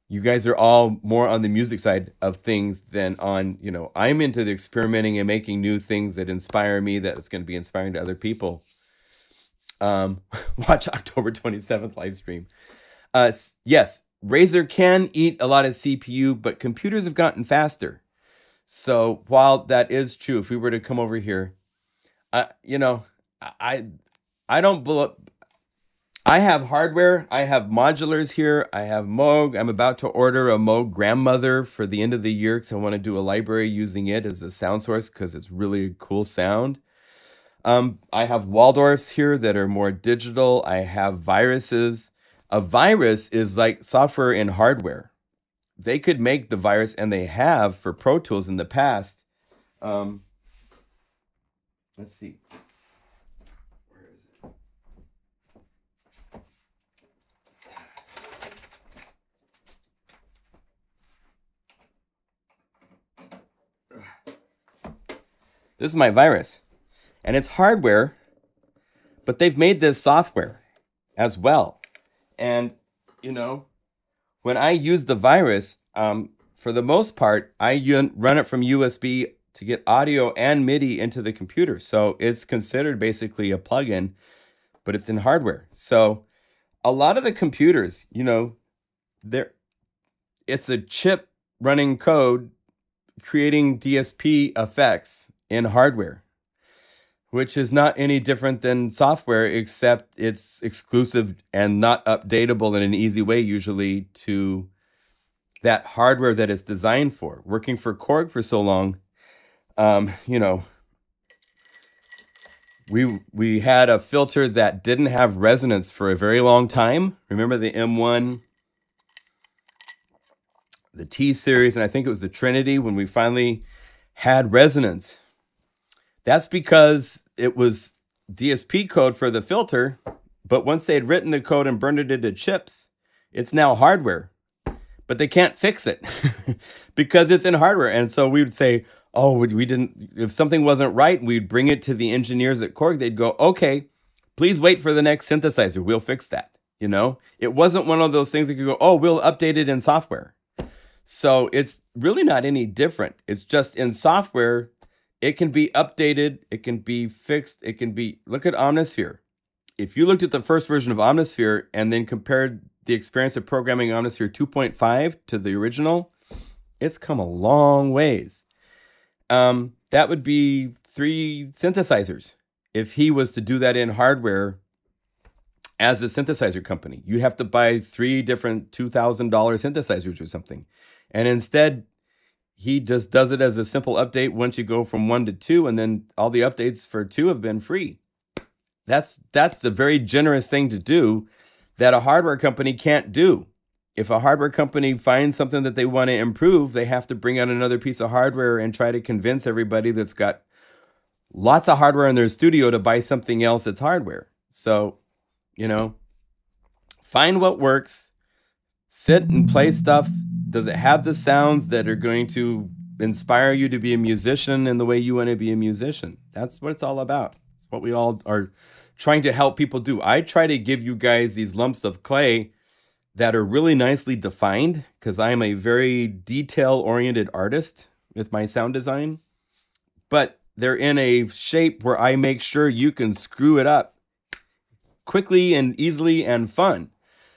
You guys are all more on the music side of things than on, you know, I'm into the experimenting and making new things that inspire me, that is going to be inspiring to other people. Watch October 27th live stream. Yes, Razer can eat a lot of CPU, but computers have gotten faster. So while that is true, if we were to come over here, you know, I have hardware, I have modulars here, I have Moog. I'm about to order a Moog grandmother for the end of the year because I want to do a library using it as a sound source because it's really a cool sound. I have Waldorfs here that are more digital. I have viruses. A virus is like software and hardware. They could make the virus, and they have for Pro Tools in the past. Let's see. Where is it? This is my virus, and it's hardware, but they've made this software as well. And, you know, when I use the virus, for the most part, I run it from USB to get audio and MIDI into the computer. So it's considered basically a plugin, but it's in hardware. So a lot of the computers, you know, it's a chip running code creating DSP effects in hardware, which is not any different than software, except it's exclusive and not updatable in an easy way, usually, to that hardware that it's designed for. Working for Korg for so long, you know, we had a filter that didn't have resonance for a very long time. Remember the M1, the T series, and I think it was the Trinity when we finally had resonance. That's because it was DSP code for the filter, but once they had written the code and burned it into chips, it's now hardware. But they can't fix it because it's in hardware. And so we would say, oh, we didn't, if something wasn't right, we'd bring it to the engineers at Korg. They'd go, okay, please wait for the next synthesizer. We'll fix that. You know, it wasn't one of those things that could go, oh, we'll update it in software. So it's really not any different. It's just in software, it can be updated, it can be fixed, it can be, look at Omnisphere. If you looked at the first version of Omnisphere and then compared the experience of programming Omnisphere 2.5 to the original, it's come a long ways. That would be 3 synthesizers. If he was to do that in hardware as a synthesizer company, you have to buy 3 different $2,000 synthesizers or something. And instead, he just does it as a simple update once you go from 1 to 2, and then all the updates for 2 have been free. That's a very generous thing to do that a hardware company can't do. If a hardware company finds something that they want to improve, they have to bring out another piece of hardware and try to convince everybody that's got lots of hardware in their studio to buy something else that's hardware. So, you know, find what works, sit and play stuff. Does it have the sounds that are going to inspire you to be a musician in the way you want to be a musician? That's what it's all about. It's what we all are trying to help people do. I try to give you guys these lumps of clay that are really nicely defined because I am a very detail-oriented artist with my sound design. But they're in a shape where I make sure you can screw it up quickly and easily and fun,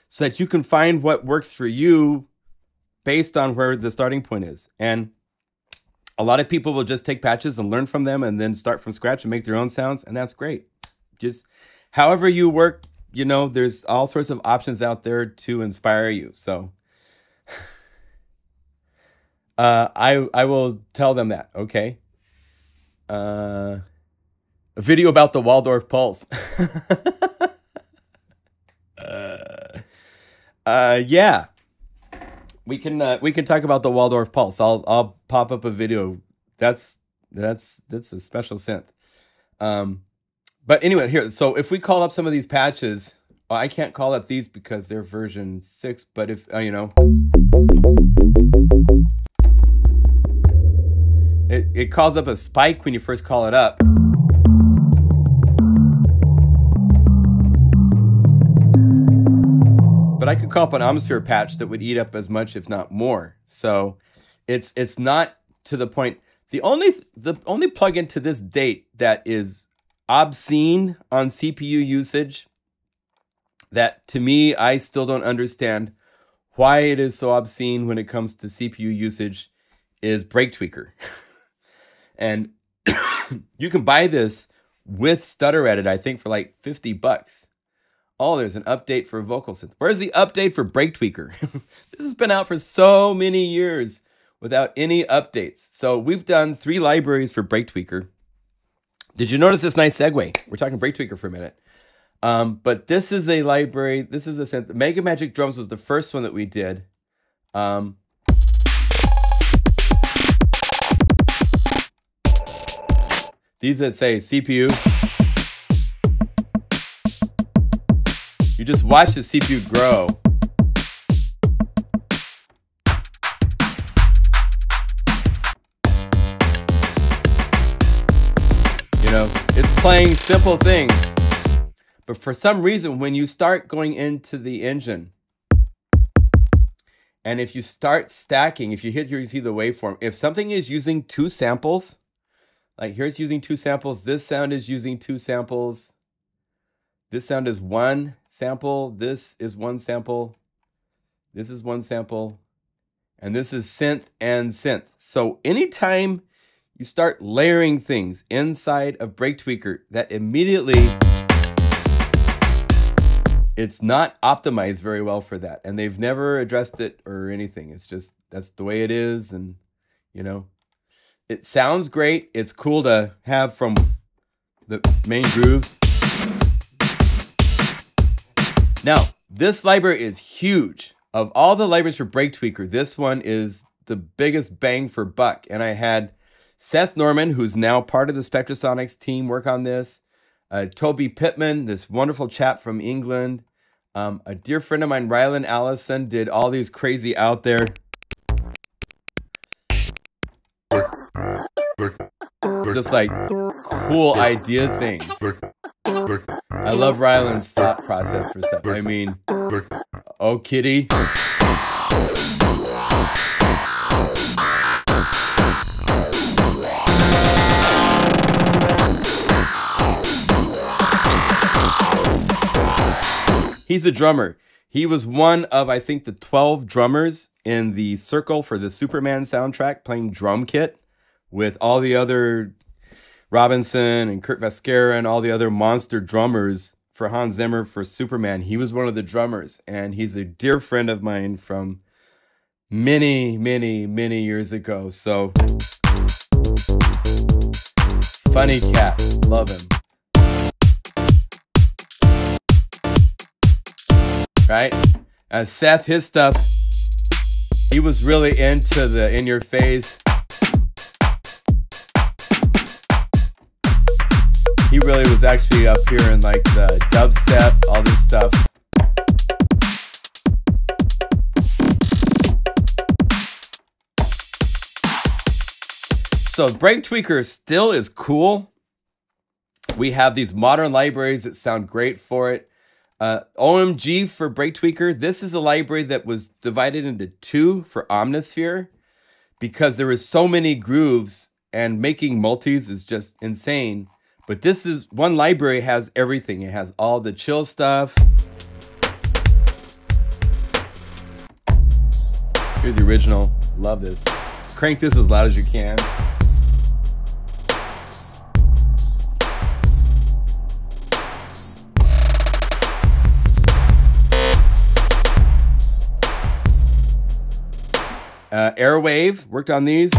so that you can find what works for you based on where the starting point is. And a lot of people will just take patches and learn from them and then start from scratch and make their own sounds. And that's great. Just however you work, you know, there's all sorts of options out there to inspire you. So I will tell them that. Okay. A video about the Waldorf pulse. Yeah. We can talk about the Waldorf pulse. I'll pop up a video. That's a special synth. But anyway, here. So if we call up some of these patches, well, I can't call up these because they're version 6. But if you know, it calls up a spike when you first call it up. But I could call up an atmosphere patch that would eat up as much, if not more. So it's not to the point. The only plugin to this date that is obscene on CPU usage, that to me, I still don't understand why it is so obscene when it comes to CPU usage, is Break Tweaker. And you can buy this with Stutter Edit, I think, for like $50. Oh, there's an update for vocal synth. Where's the update for Break Tweaker? This has been out for so many years without any updates. So we've done 3 libraries for Break Tweaker. Did you notice this nice segue? We're talking Break Tweaker for a minute. But this is a library. This is a synth. Mega Magic Drums was the first one that we did. These that say CPU. You just watch the CPU grow. You know, it's playing simple things. But for some reason, when you start going into the engine, and if you start stacking, if you hit here, you see the waveform. If something is using 2 samples, like here's using 2 samples, this sound is using 2 samples, this sound is 1 sample, this is 1 sample, this is 1 sample, and this is synth and synth. So anytime you start layering things inside of Break Tweaker, that immediately, it's not optimized very well for that. And they've never addressed it or anything. It's just, that's the way it is. And, you know, it sounds great. It's cool to have from the main grooves. Now, this library is huge. Of all the libraries for Break Tweaker, this one is the biggest bang for buck. And I had Seth Norman, who's now part of the Spectrasonics team, work on this. Toby Pittman, this wonderful chap from England. A dear friend of mine, Rylan Allison, did all these crazy out there. Just like cool idea things. I love Rylan's thought process for stuff. I mean, oh kitty. He's a drummer. He was one of, I think, the 12 drummers in the circle for the Superman soundtrack, playing drum kit with all the other Robinson and Kurt Vasquera and all the other monster drummers for Hans Zimmer for Superman. He was one of the drummers, and he's a dear friend of mine from many, many, many years ago. So, funny cat. Love him. Right? And Seth, his stuff, he was really into the in-your-face. He really was actually up here in like the dubstep, all this stuff. So Break Tweaker still is cool. We have these modern libraries that sound great for it. OMG for Break Tweaker. This is a library that was divided into 2 for Omnisphere because there were so many grooves and making multis is just insane. But this is one library has everything. It has all the chill stuff. Here's the original. Love this. Crank this as loud as you can. Airwave, worked on these.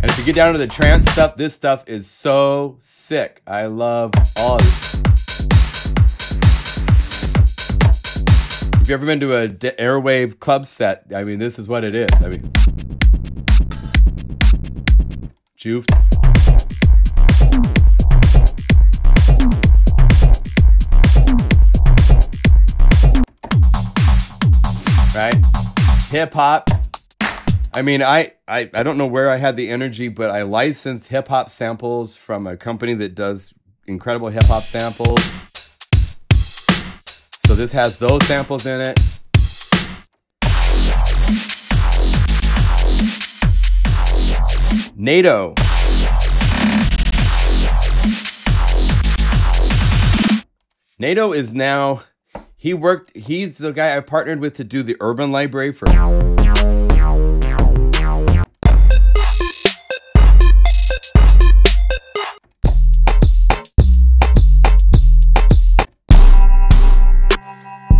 And if you get down to the trance stuff, this stuff is so sick. I love all of it. If you've ever been to a Airwave club set, I mean, this is what it is. I mean, Juve. Right? Hip hop. I mean, I don't know where I had the energy, but I licensed hip hop samples from a company that does incredible hip hop samples. So this has those samples in it. NATO. NATO is now, he's the guy I partnered with to do the urban library for.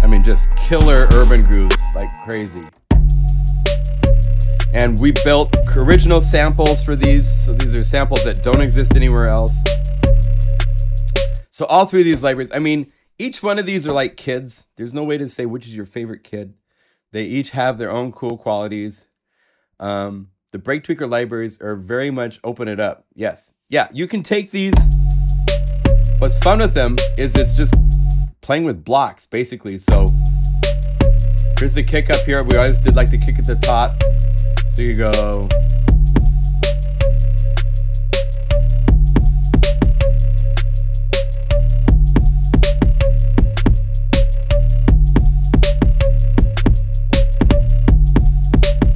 I mean, just killer urban grooves like crazy. And we built original samples for these. So these are samples that don't exist anywhere else. So all three of these libraries, I mean, each one of these are like kids. There's no way to say which is your favorite kid. They each have their own cool qualities. The Break Tweaker libraries are very much open it up. Yes. Yeah, you can take these. What's fun with them is it's just playing with blocks, basically. So here's the kick up here. We always did like the kick at the top. So you go.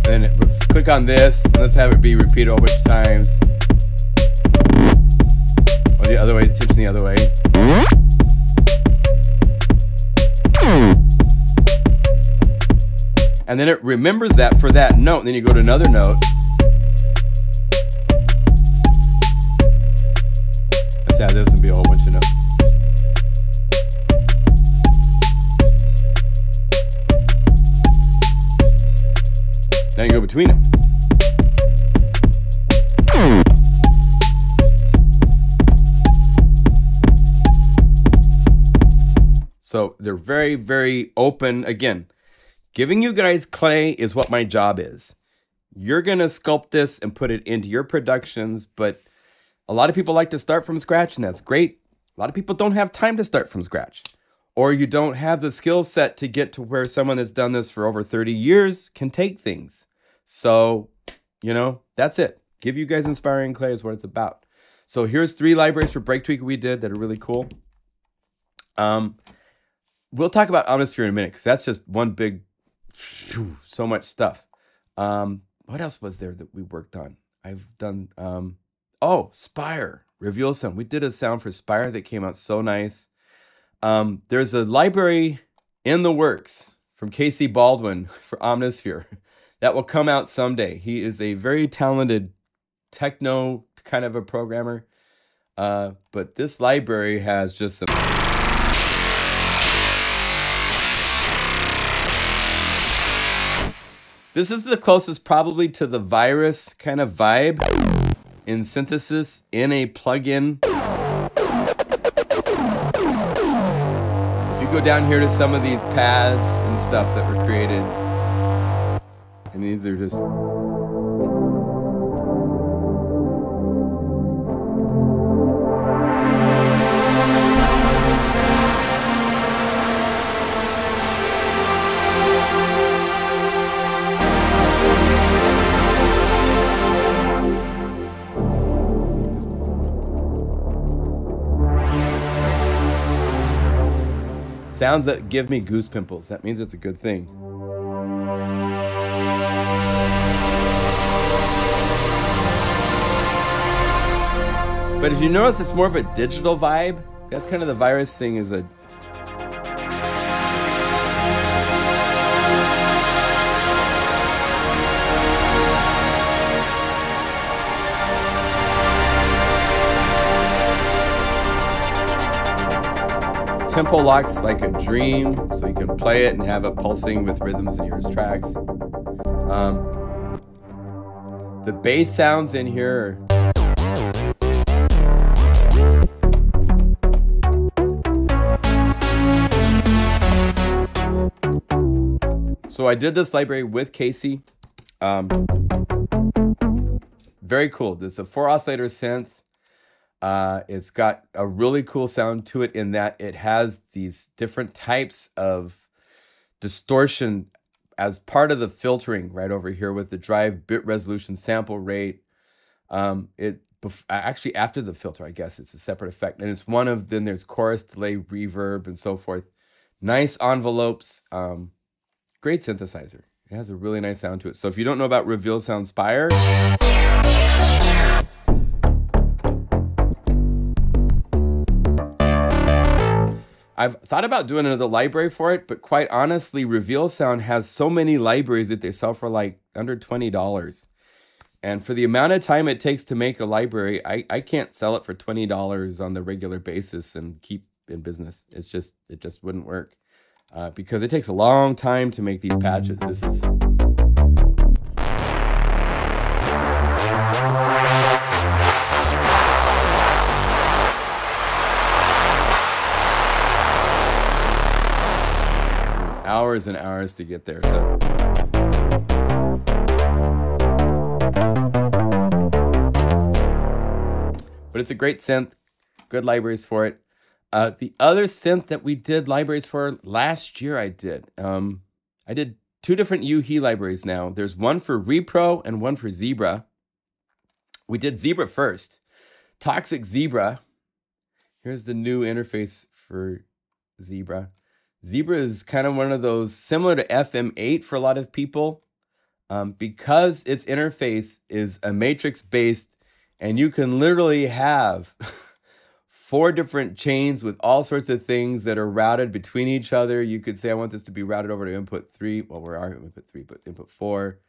Then let's click on this. And let's have it be repeated a whole bunch of times. Or the other way, tips the other way. And then it remembers that for that note. And then you go to another note. Let's add this and be a whole bunch of notes. Now you go between them. So they're very, very open. Again, giving you guys clay is what my job is. You're going to sculpt this and put it into your productions, but a lot of people like to start from scratch, and that's great. A lot of people don't have time to start from scratch, or you don't have the skill set to get to where someone that's done this for over 30 years can take things. So, you know, that's it. Give you guys inspiring clay is what it's about. So here's 3 libraries for Break Tweaker we did that are really cool. We'll talk about Omnisphere in a minute, because that's just one big, so much stuff. What else was there that we worked on? I've done, oh, Spire, Reveal Sound. We did a sound for Spire that came out so nice. There's a library in the works from Casey Baldwin for Omnisphere that will come out someday. He is a very talented techno kind of a programmer. But this library has just some... This is the closest probably to the Virus kind of vibe in synthesis in a plugin. If you go down here to some of these paths and stuff that were created, and these are just... sounds that give me goose pimples. That means it's a good thing. But as you notice, it's more of a digital vibe. That's kind of the virus thing, is a tempo locks like a dream, so you can play it and have it pulsing with rhythms in your tracks. The bass sounds in here are so I did this library with Casey. Very cool. This is a 4 oscillator synth. It's got a really cool sound to it in that it has these different types of distortion as part of the filtering right over here with the drive, bit resolution, sample rate. Actually after the filter, I guess it's a separate effect. And it's one of, then there's chorus, delay, reverb, and so forth. Nice envelopes. Great synthesizer. It has a really nice sound to it. So if you don't know about Reveal Soundspire, I've thought about doing another library for it, but quite honestly, Reveal Sound has so many libraries that they sell for like under $20. And for the amount of time it takes to make a library, I can't sell it for $20 on the regular basis and keep in business. It just wouldn't work. Because it takes a long time to make these patches. This is hours and hours to get there. So but it's a great synth, good libraries for it. The other synth that we did libraries for last year, I did 2 different U-He libraries now. There's one for Repro and one for Zebra. We did Zebra first. Toxic Zebra. Here's the new interface for Zebra. Zebra is kind of one of those similar to FM8 for a lot of people because its interface is a matrix-based, and you can literally have 4 different chains with all sorts of things that are routed between each other. You could say, I want this to be routed over to input 3. Well, we're already input 3, but input 4.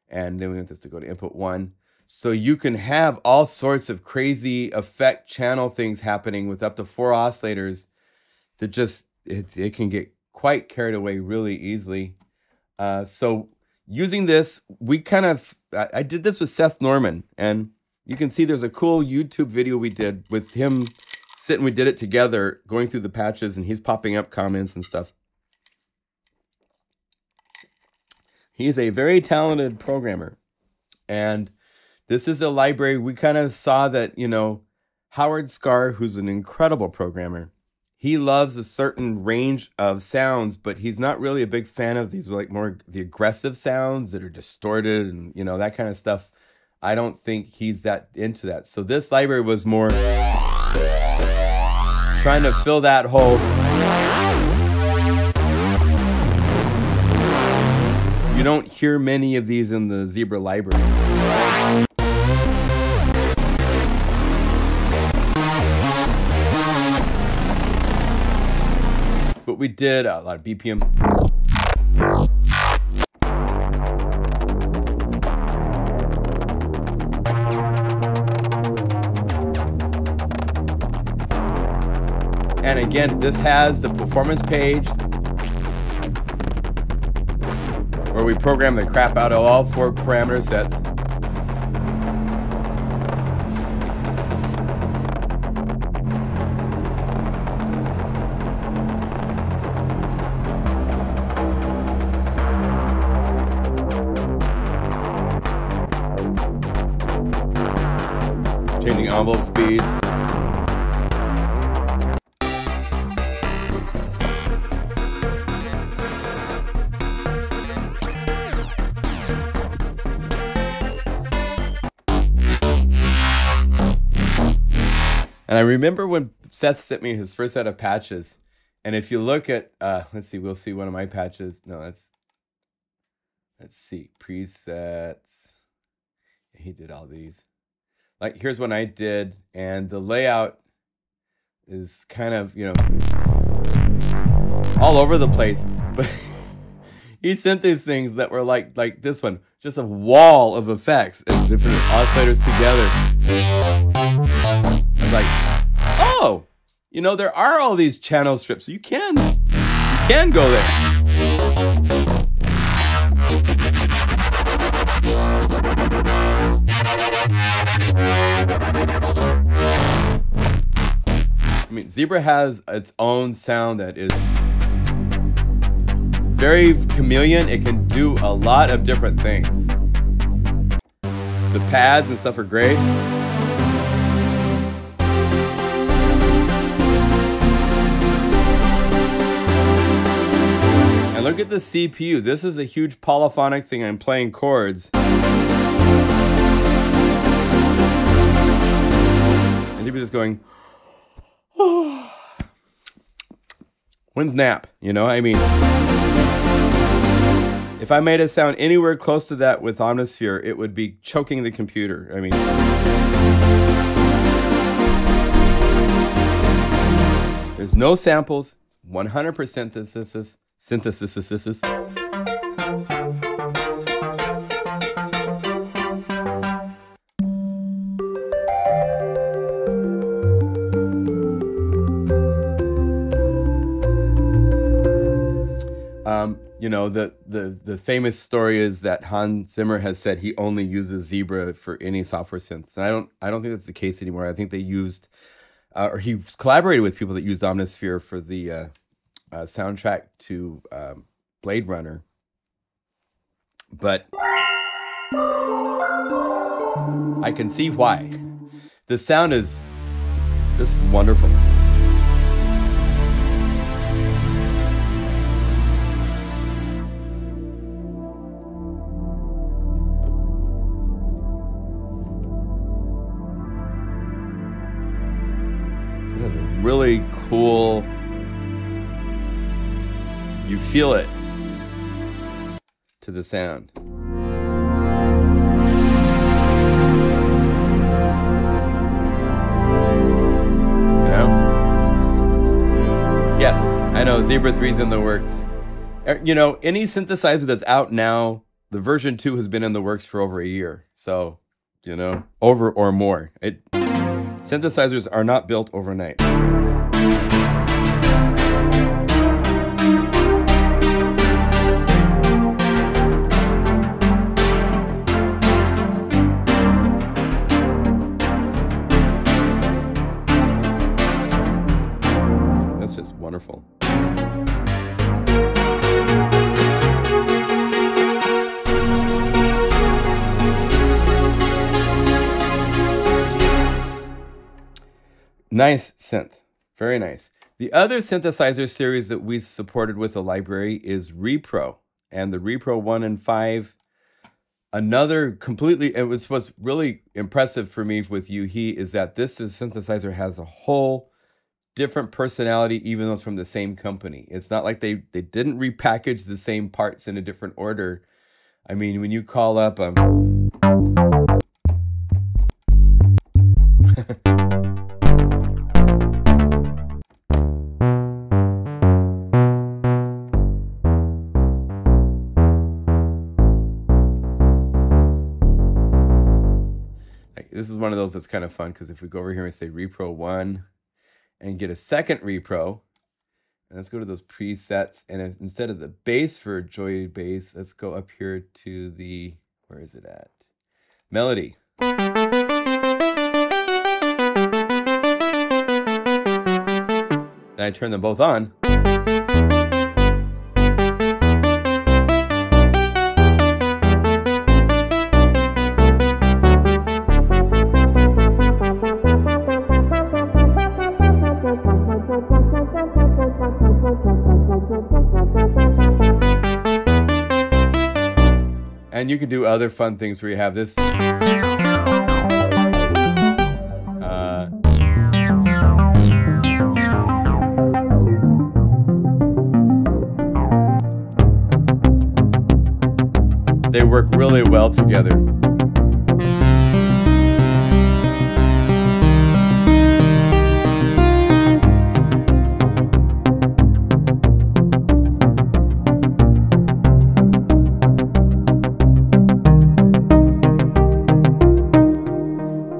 And then we want this to go to input 1. So you can have all sorts of crazy effect channel things happening with up to 4 oscillators that just, it can get quite carried away really easily. So using this, I did this with Seth Norman. And you can see there's a cool YouTube video we did with him we did it together, going through the patches, and he's popping up comments and stuff. He's a very talented programmer. And this is a library. We kind of saw that, you know, Howard Scar, who's an incredible programmer, he loves a certain range of sounds, but he's not really a big fan of these, like more the aggressive sounds that are distorted and, you know, that kind of stuff. I don't think he's that into that. So this library was more trying to fill that hole. You don't hear many of these in the Zebra library. But we did a lot of BPM. And again, this has the performance page where we program the crap out of all 4 parameter sets. Changing envelope speeds. And I remember when Seth sent me his first set of patches, and if you look at, let's see, we'll see one of my patches. No, let's see, presets. He did all these. Like here's one I did, and the layout is kind of, you know, all over the place, but he sent these things that were like this one, just a wall of effects and different oscillators together. I was like, oh, you know, there are all these channel strips. You can go there. I mean, Zebra has its own sound that is very chameleon. It can do a lot of different things. The pads and stuff are great. And look at the CPU. This is a huge polyphonic thing. I'm playing chords. And people just going, oh, when's nap? You know, I mean, if I made a sound anywhere close to that with Omnisphere, it would be choking the computer. I mean, there's no samples, 100% synthesis. You know, the famous story is that Hans Zimmer has said he only uses Zebra for any software synths, and I don't think that's the case anymore. I think they used, or he collaborated with people that used Omnisphere for the soundtrack to Blade Runner. But I can see why. The sound is just wonderful. This is really cool. You feel it to the sound. You know? Yes, I know Zebra 3's in the works. You know, any synthesizer that's out now, the version 2 has been in the works for over a year. So, you know, over or more. Synthesizers are not built overnight, my friends. That's just wonderful. Nice synth. Very nice. The other synthesizer series that we supported with the library is Repro. And the Repro 1 and 5, another completely, and what's really impressive for me with Yuhi is that this synthesizer has a whole different personality, even though it's from the same company. It's not like they didn't repackage the same parts in a different order. I mean, when you call up this is one of those that's kind of fun, because if we go over here and say Repro 1 and get a second Repro, and let's go to those presets, and instead of the bass for Joy Bass, let's go up here to the, where is it at? Melody. And I turn them both on. And you can do other fun things where you have this. They work really well together.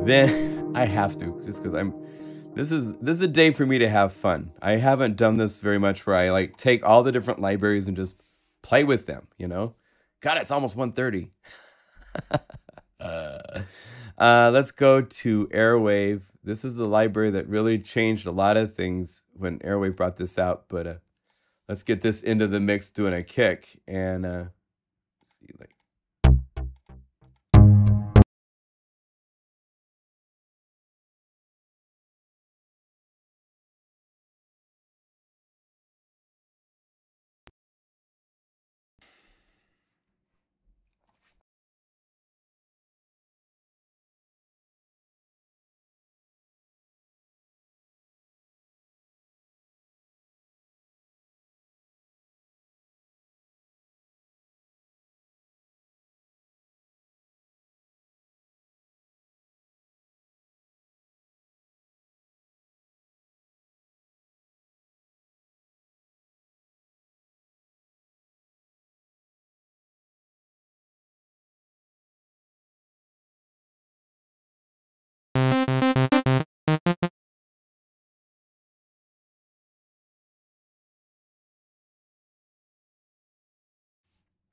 then I have to, just because this is a day for me to have fun. I haven't done this very much where I like take all the different libraries and just play with them, you know? God, it's almost 1:30. Let's go to Airwave. This is the library that really changed a lot of things when Airwave brought this out, but let's get this into the mix doing a kick and let's see, like.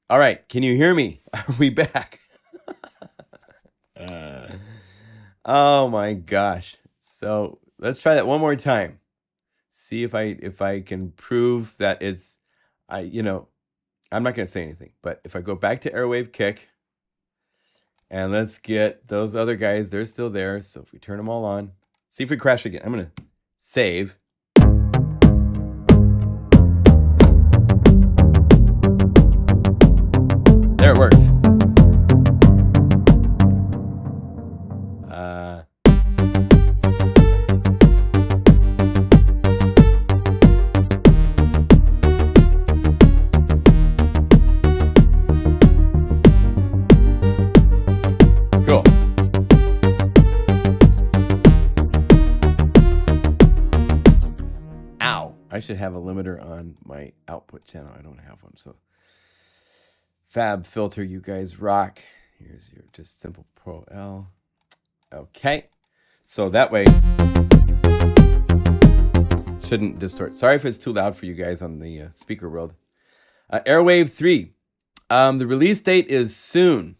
All right, can you hear me? Are we back? Oh my gosh. So let's try that one more time. See if I can prove that it's, I'm not going to say anything, but if I go back to Airwave Kick and let's get those other guys, they're still there. So if we turn them all on, see if we crash again. I'm going to save. There it works. Cool. Ow. I should have a limiter on my output channel. I don't have one, so. Fab filter, you guys rock. Here's your just simple Pro L. Okay, so that way shouldn't distort. Sorry if it's too loud for you guys on the speaker world. Airwave 3. The release date is soon.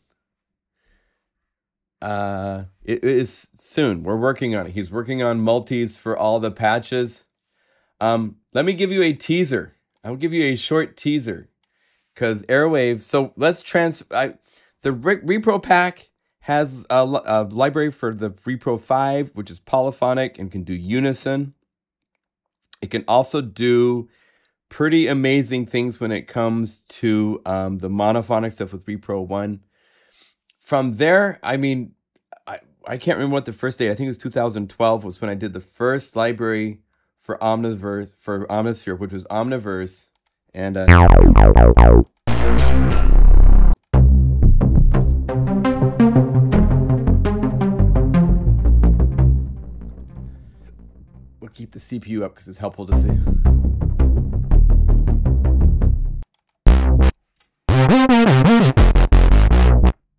It is soon. We're working on it. He's working on multis for all the patches. Let me give you a teaser. I'll give you a short teaser. Because Airwave, so let's the Repro Pack has a library for the Repro 5, which is polyphonic and can do unison. It can also do pretty amazing things when it comes to the monophonic stuff with Repro 1. From there, I mean, I can't remember what the first date, I think it was 2012 was when I did the first library for Omnisphere, which was Omniverse. And we'll keep the CPU up because it's helpful to see.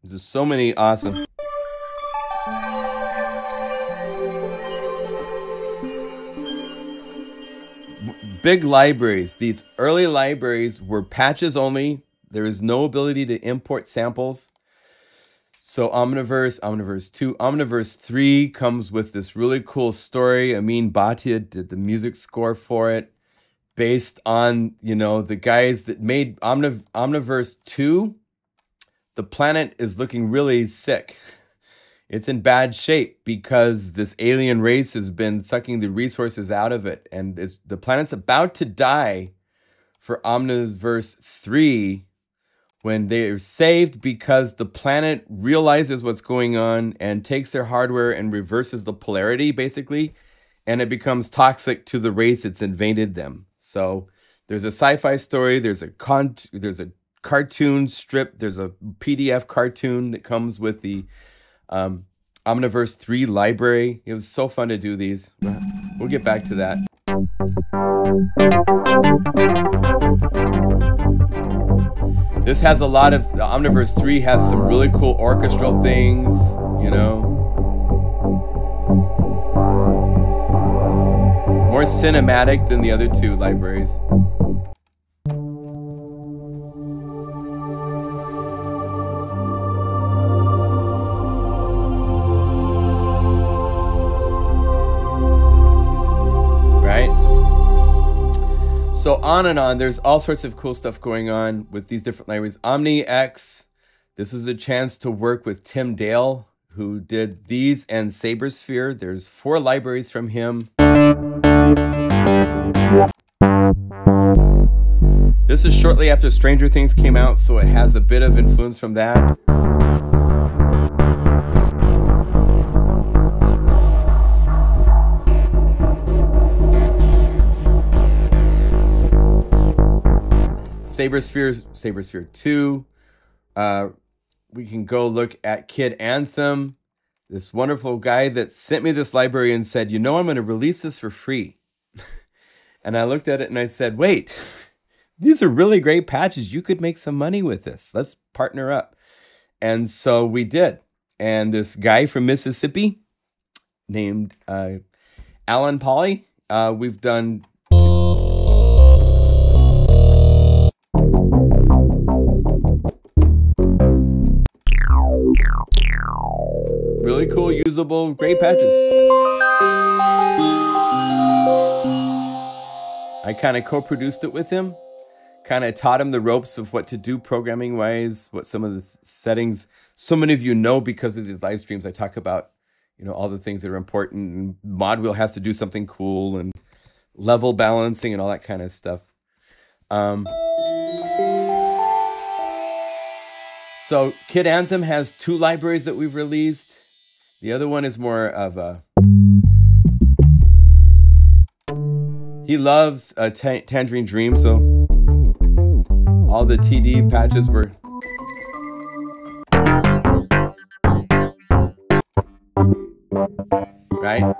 There's so many awesome. Big libraries. These early libraries were patches only. There is no ability to import samples. So Omniverse, Omniverse 2, Omniverse 3 comes with this really cool story. Amin Bhatia did the music score for it based on, the guys that made Omniverse 2. The planet is looking really sick. It's in bad shape because this alien race has been sucking the resources out of it. And the planet's about to die for Omniverse 3 when they're saved because the planet realizes what's going on and takes their hardware and reverses the polarity, basically. And it becomes toxic to the race that's invaded them. So there's a sci-fi story. There's a cartoon strip. There's a PDF cartoon that comes with the Omniverse 3 library. It was so fun to do these. We'll get back to that. This has a lot of, Omniverse 3 has some really cool orchestral things, cinematic than the other two libraries. So on and on, there's all sorts of cool stuff going on with these different libraries. OmniX, this was a chance to work with Tim Dale, who did these and Sabersphere. There's 4 libraries from him. This is shortly after Stranger Things came out, so it has a bit of influence from that. Sabersphere 2. We can go look at Kid Anthem. This wonderful guy that sent me this library and said, you know, I'm going to release this for free. And I looked at it and I said, wait, these are really great patches. You could make some money with this. Let's partner up. And so we did. And this guy from Mississippi named Alan Polly, we've done... Really cool, usable, great patches. I kind of co-produced it with him. Kind of taught him the ropes of what to do programming-wise, what some of the settings. So many of you know because of these live streams, I talk about, you know, all the things that are important. And ModWheel has to do something cool and level balancing and all that kind of stuff. So Kid Anthem has 2 libraries that we've released. The other one is more of a... He loves Tangerine Dream, so all the TD patches were... Right?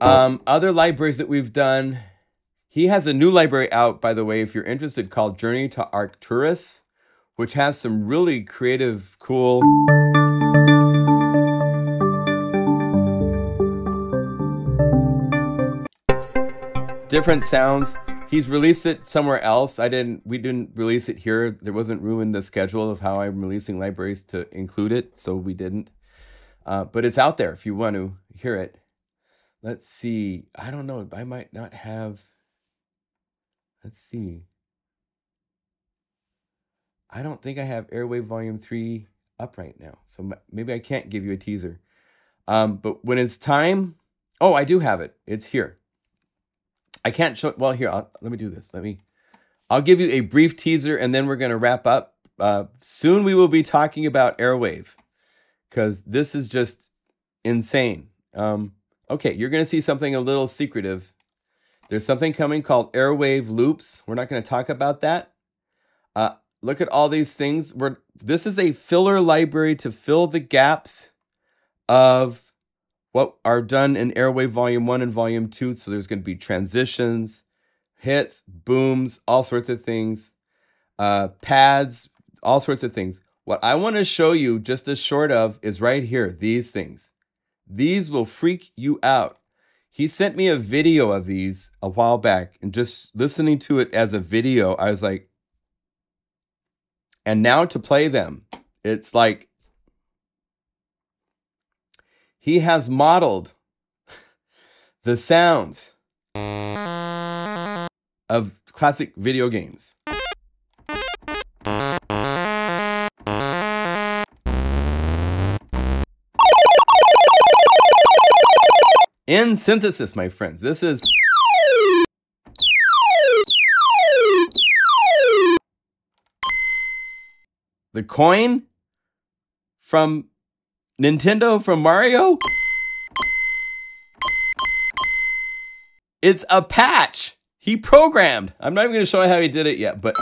Other libraries that we've done... He has a new library out, by the way, if you're interested, called Journey to Arcturus, which has some really creative, cool... different sounds. He's released it somewhere else. We didn't release it here. There wasn't room in the schedule of how I'm releasing libraries to include it, so we didn't. But it's out there if you want to hear it. Let's see. I don't know. I might not have... Let's see. I don't think I have Airwave Volume 3 up right now, so maybe I can't give you a teaser. But when it's time... Oh, I do have it. It's here. I can't show... Well, here, let me do this. I'll give you a brief teaser, and then we're going to wrap up. Soon we will be talking about Airwave, because this is just insane. Okay, you're going to see something a little secretive. There's something coming called Airwave Loops. We're not going to talk about that. Look at all these things. This is a filler library to fill the gaps of what are done in Airwave Volume 1 and Volume 2. So there's going to be transitions, hits, booms, all sorts of things, pads, all sorts of things. What I want to show you just as short of is right here, these things. These will freak you out. He sent me a video of these a while back, and just listening to it as a video, I was like, and now to play them, it's like, he has modeled the sounds of classic video games. In synthesis, my friends, this is... the coin from Nintendo, from Mario? It's a patch he programmed. I'm not even going to show you how he did it yet, but...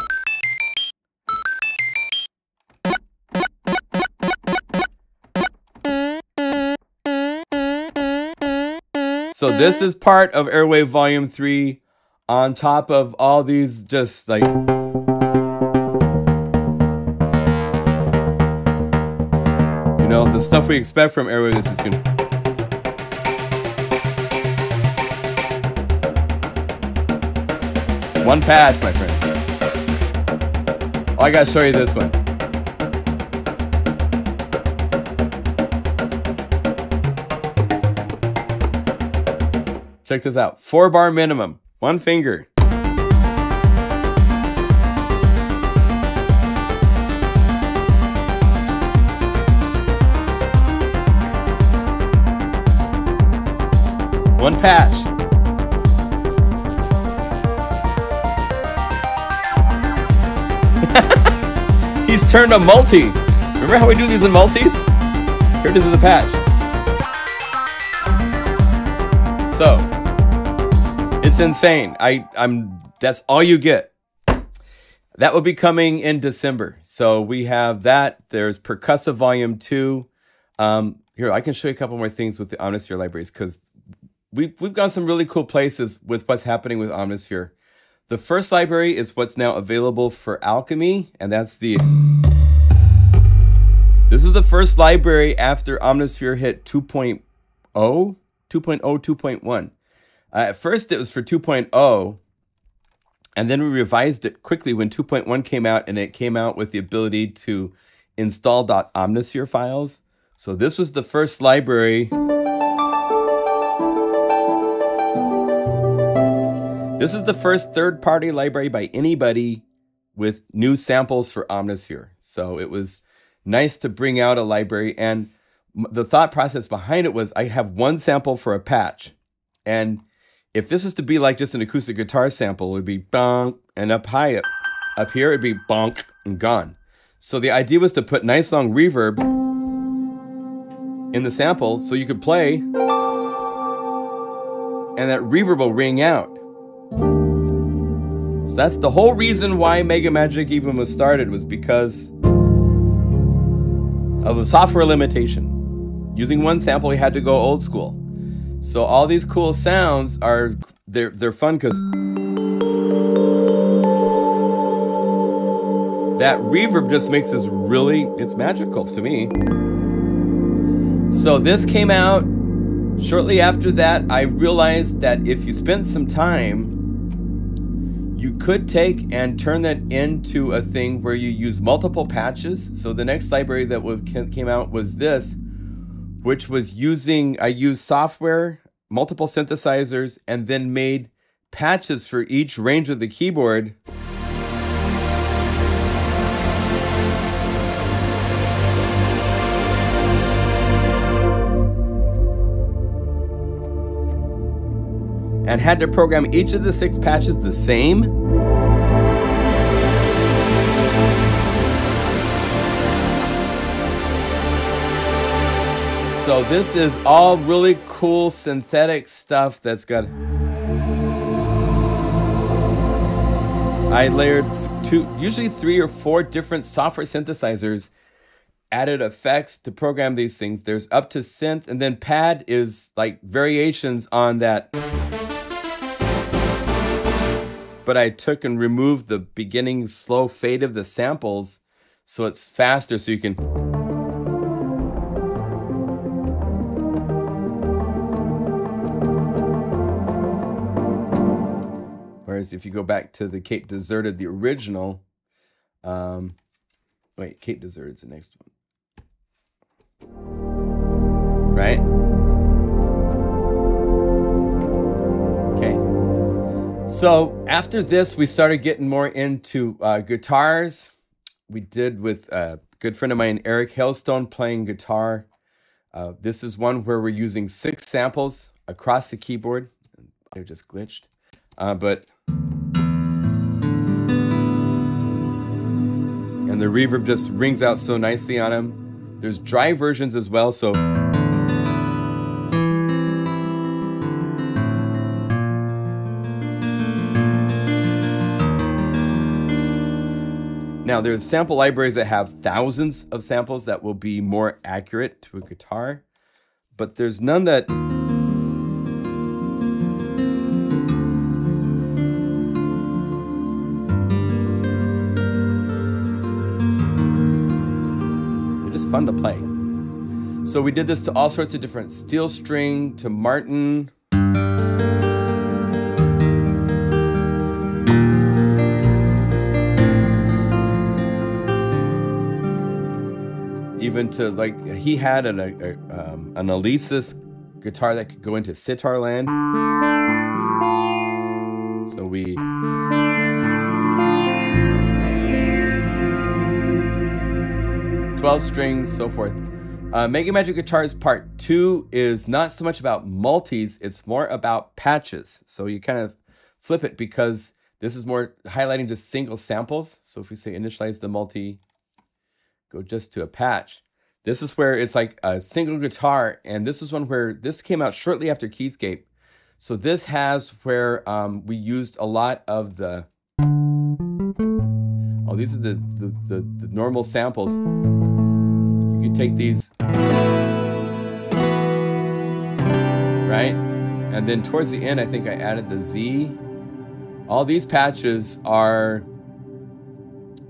So this is part of Airwave Volume 3 on top of all these just like... you know, the stuff we expect from Airwave, that's just gonna... One patch, my friend. Oh, I gotta show you this one. Check this out. 4-bar minimum. One finger. One patch. He's turned a multi. Remember how we do these in multis? Here it is in the patch. So, it's insane. That's all you get. That will be coming in December. So we have that. There's Percussive Volume 2. Here, I can show you a couple more things with the Omnisphere libraries because we've gone some really cool places with what's happening with Omnisphere. The first library is what's now available for Alchemy, and that's this is the first library after Omnisphere hit 2.0, 2.1. At first, it was for 2.0, and then we revised it quickly when 2.1 came out, and it came out with the ability to install .omnisphere files. So this was the first library. This is the first third-party library by anybody with new samples for Omnisphere. So it was nice to bring out a library, and the thought process behind it was I have one sample for a patch, and if this was to be like just an acoustic guitar sample, it would be bonk, and up high, up here, it'd be bonk and gone. So the idea was to put nice long reverb in the sample so you could play, and that reverb will ring out. So that's the whole reason why Mega Magic even was started, was because of the software limitation. Using one sample, you had to go old school. So all these cool sounds are, they're fun because that reverb just makes this really, it's magical to me. So this came out. Shortly after that, I realized that if you spent some time, you could take and turn that into a thing where you use multiple patches. So the next library that came out was this, which was I used software, multiple synthesizers, and then made patches for each range of the keyboard. And had to program each of the 6 patches the same. So this is all really cool synthetic stuff that's got... I layered usually 3 or 4 different software synthesizers, added effects to program these things. There's up to synth, and then pad is like variations on that. But I took and removed the beginning slow fade of the samples so it's faster, so you can... Whereas if you go back to the Cape Deserted, the original, wait, Cape Deserted's the next one. Right? Okay. So after this, we started getting more into guitars. We did with a good friend of mine, Eric Hailstone, playing guitar. This is one where we're using 6 samples across the keyboard. They're just glitched. And the reverb just rings out so nicely on them. There's dry versions as well, so... Now, there's sample libraries that have thousands of samples that will be more accurate to a guitar, but there's none that... They're just fun to play. So we did this to all sorts of different steel string, to Martin. even to like, he had an Alesis guitar that could go into sitar land. So we... ...12 strings, so forth. Mega Magic Guitars Part 2 is not so much about multis, it's more about patches. So you kind of flip it because this is more highlighting just single samples. So if we say initialize the multi, go just to a patch. This is where it's like a single guitar, and this is one where this came out shortly after Keyscape. So this has where we used a lot of the... Oh, these are the normal samples. You can take these, right? And then towards the end, I think I added the Z. All these patches are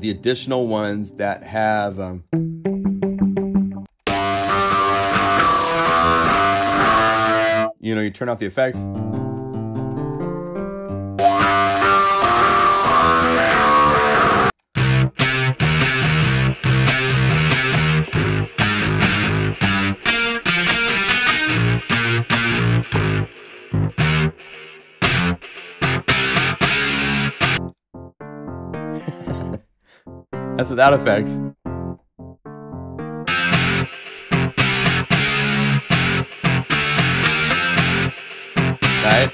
the additional ones that have you know, you turn off the effects. That's without effects. Right?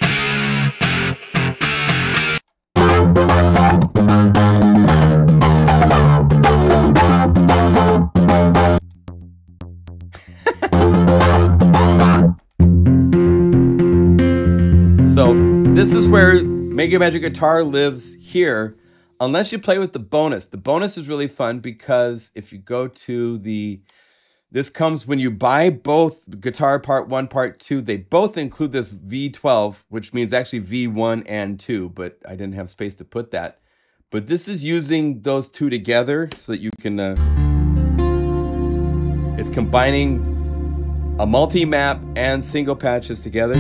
So this is where Mega Magic Guitar lives here. Unless you play with the bonus. The bonus is really fun because if you go to the... This comes when you buy both Guitar Part 1, Part 2. They both include this V12, which means actually V1 and 2, but I didn't have space to put that. But this is using those two together so that you can... it's combining a multi-map and single patches together.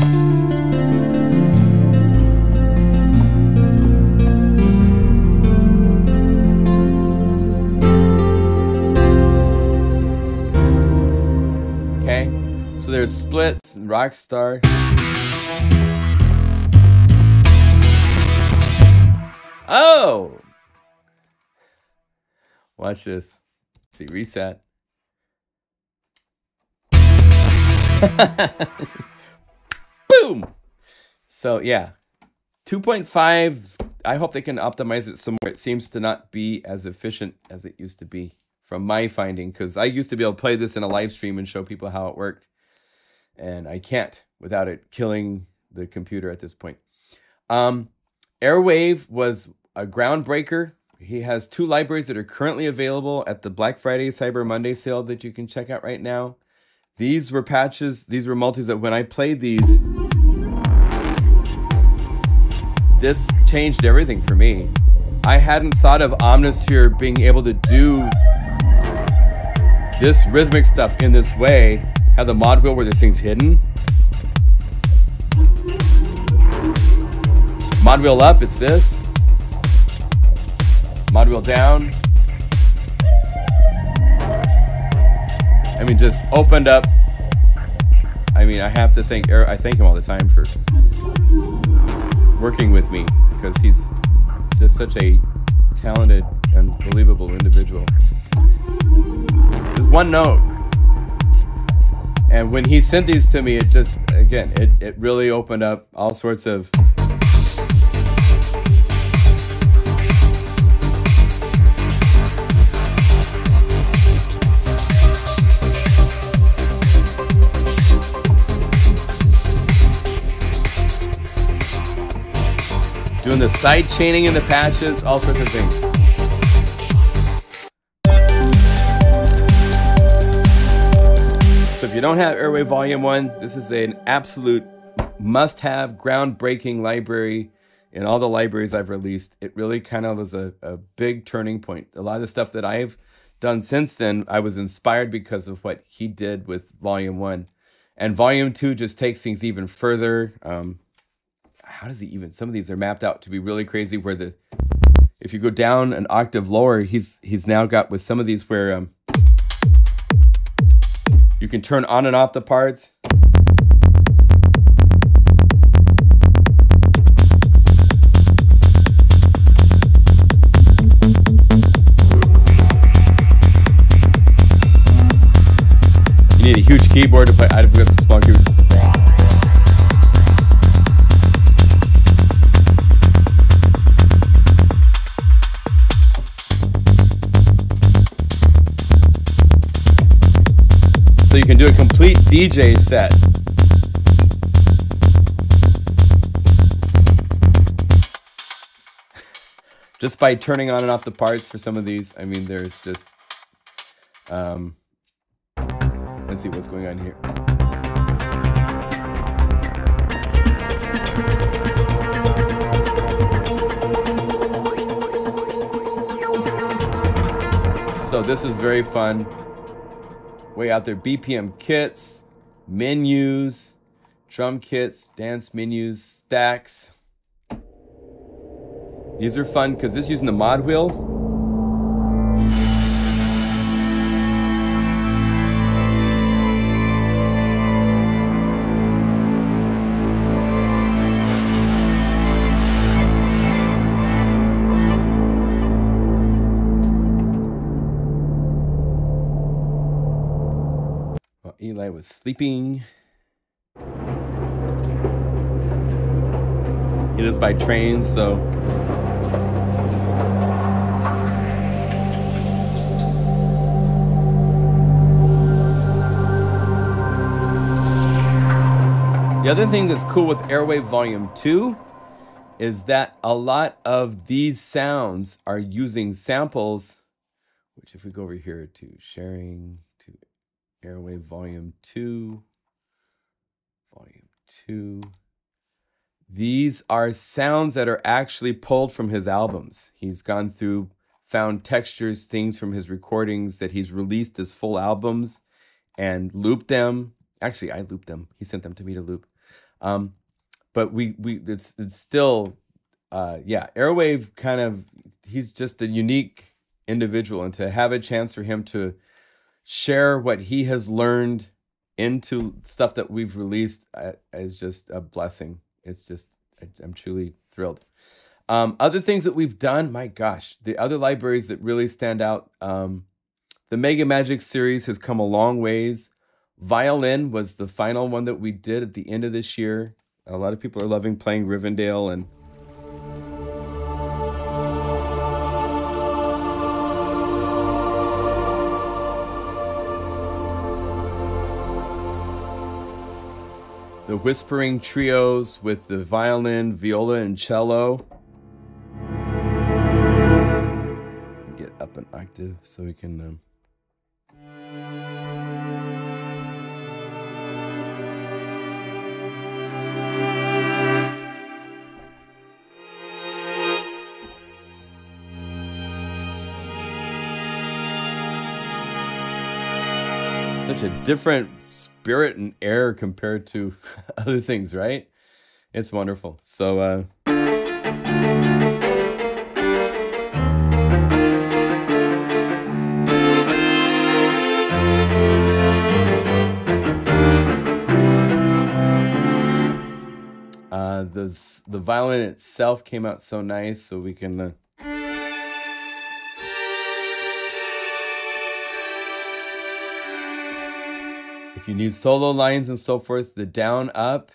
So there's Splits and Rockstar. Oh! Watch this. Let's see, reset. Boom! So yeah, 2.5, I hope they can optimize it somewhere. It seems to not be as efficient as it used to be from my finding, because I used to be able to play this in a live stream and show people how it worked. And I can't without it killing the computer at this point. Airwave was a groundbreaker. He has 2 libraries that are currently available at the Black Friday, Cyber Monday sale that you can check out right now. These were patches, these were multis that when I played these, this changed everything for me. I hadn't thought of Omnisphere being able to do this rhythmic stuff in this way. Have the mod wheel where this thing's hidden. Mod wheel up, it's this. Mod wheel down. I mean, just opened up. I mean, I have to thank Eric. I thank him all the time for working with me because he's just such a talented and believable individual. There's one note. And when he sent these to me, it just, again, it really opened up all sorts of... Doing the side chaining in the patches, all sorts of things. So if you don't have Airwave Volume 1, this is an absolute must-have, groundbreaking library in all the libraries I've released. It really kind of was a big turning point. A lot of the stuff that I've done since then, I was inspired because of what he did with Volume 1. And Volume 2 just takes things even further. How does he even... Some of these are mapped out to be really crazy where the... If you go down an octave lower, he's now got with some of these where... You can turn on and off the parts. You need a huge keyboard to play. I've got a small keyboard. So you can do a complete DJ set. Just by turning on and off the parts for some of these. I mean, there's just... let's see what's going on here. So this is very fun. Way out there, BPM kits, menus, drum kits, dance menus, stacks. These are fun because this is using the mod wheel. Eli was sleeping. He lives by train, so the other thing that's cool with Airwave Volume 2 is that a lot of these sounds are using samples, which if we go over here to sharing, to Airwave Volume 2, these are sounds that are actually pulled from his albums. He's gone through, found textures, things from his recordings that he's released as full albums and looped them. Actually, I looped them. He sent them to me to loop. But it's still, yeah, Airwave kind of, he's just a unique individual, and to have a chance for him to share what he has learned into stuff that we've released is just a blessing. It's just, I'm truly thrilled. Other things that we've done, my gosh, the other libraries that really stand out, the Mega Magic series has come a long ways. Violin was the final one that we did at the end of this year. A lot of people are loving playing Rivendell, and the Whispering Trios with the violin, viola, and cello. Get up an octave so we can... such a different spirit and air compared to other things, right? It's wonderful. So, the violin itself came out so nice, so we can... if you need solo lines and so forth, the down, up.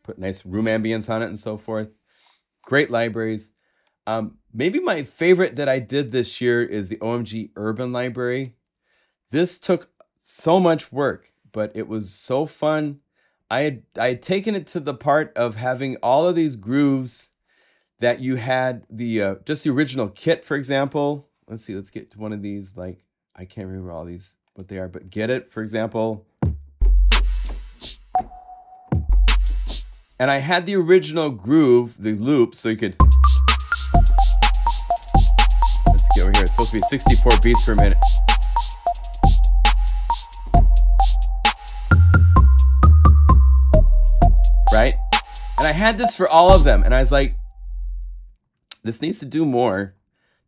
Put nice room ambience on it and so forth. Great libraries. Maybe my favorite that I did this year is the OMG Urban Library. This took so much work, but it was so fun. I had taken it to the part of having all of these grooves that you had the just the original kit, for example. Let's see, let's get to one of these. Like, I can't remember all these, what they are, but Get It, for example. And I had the original groove, the loop, so you could... let's get over here. It's supposed to be 64 beats per minute. Right? And I had this for all of them, and I was like, this needs to do more.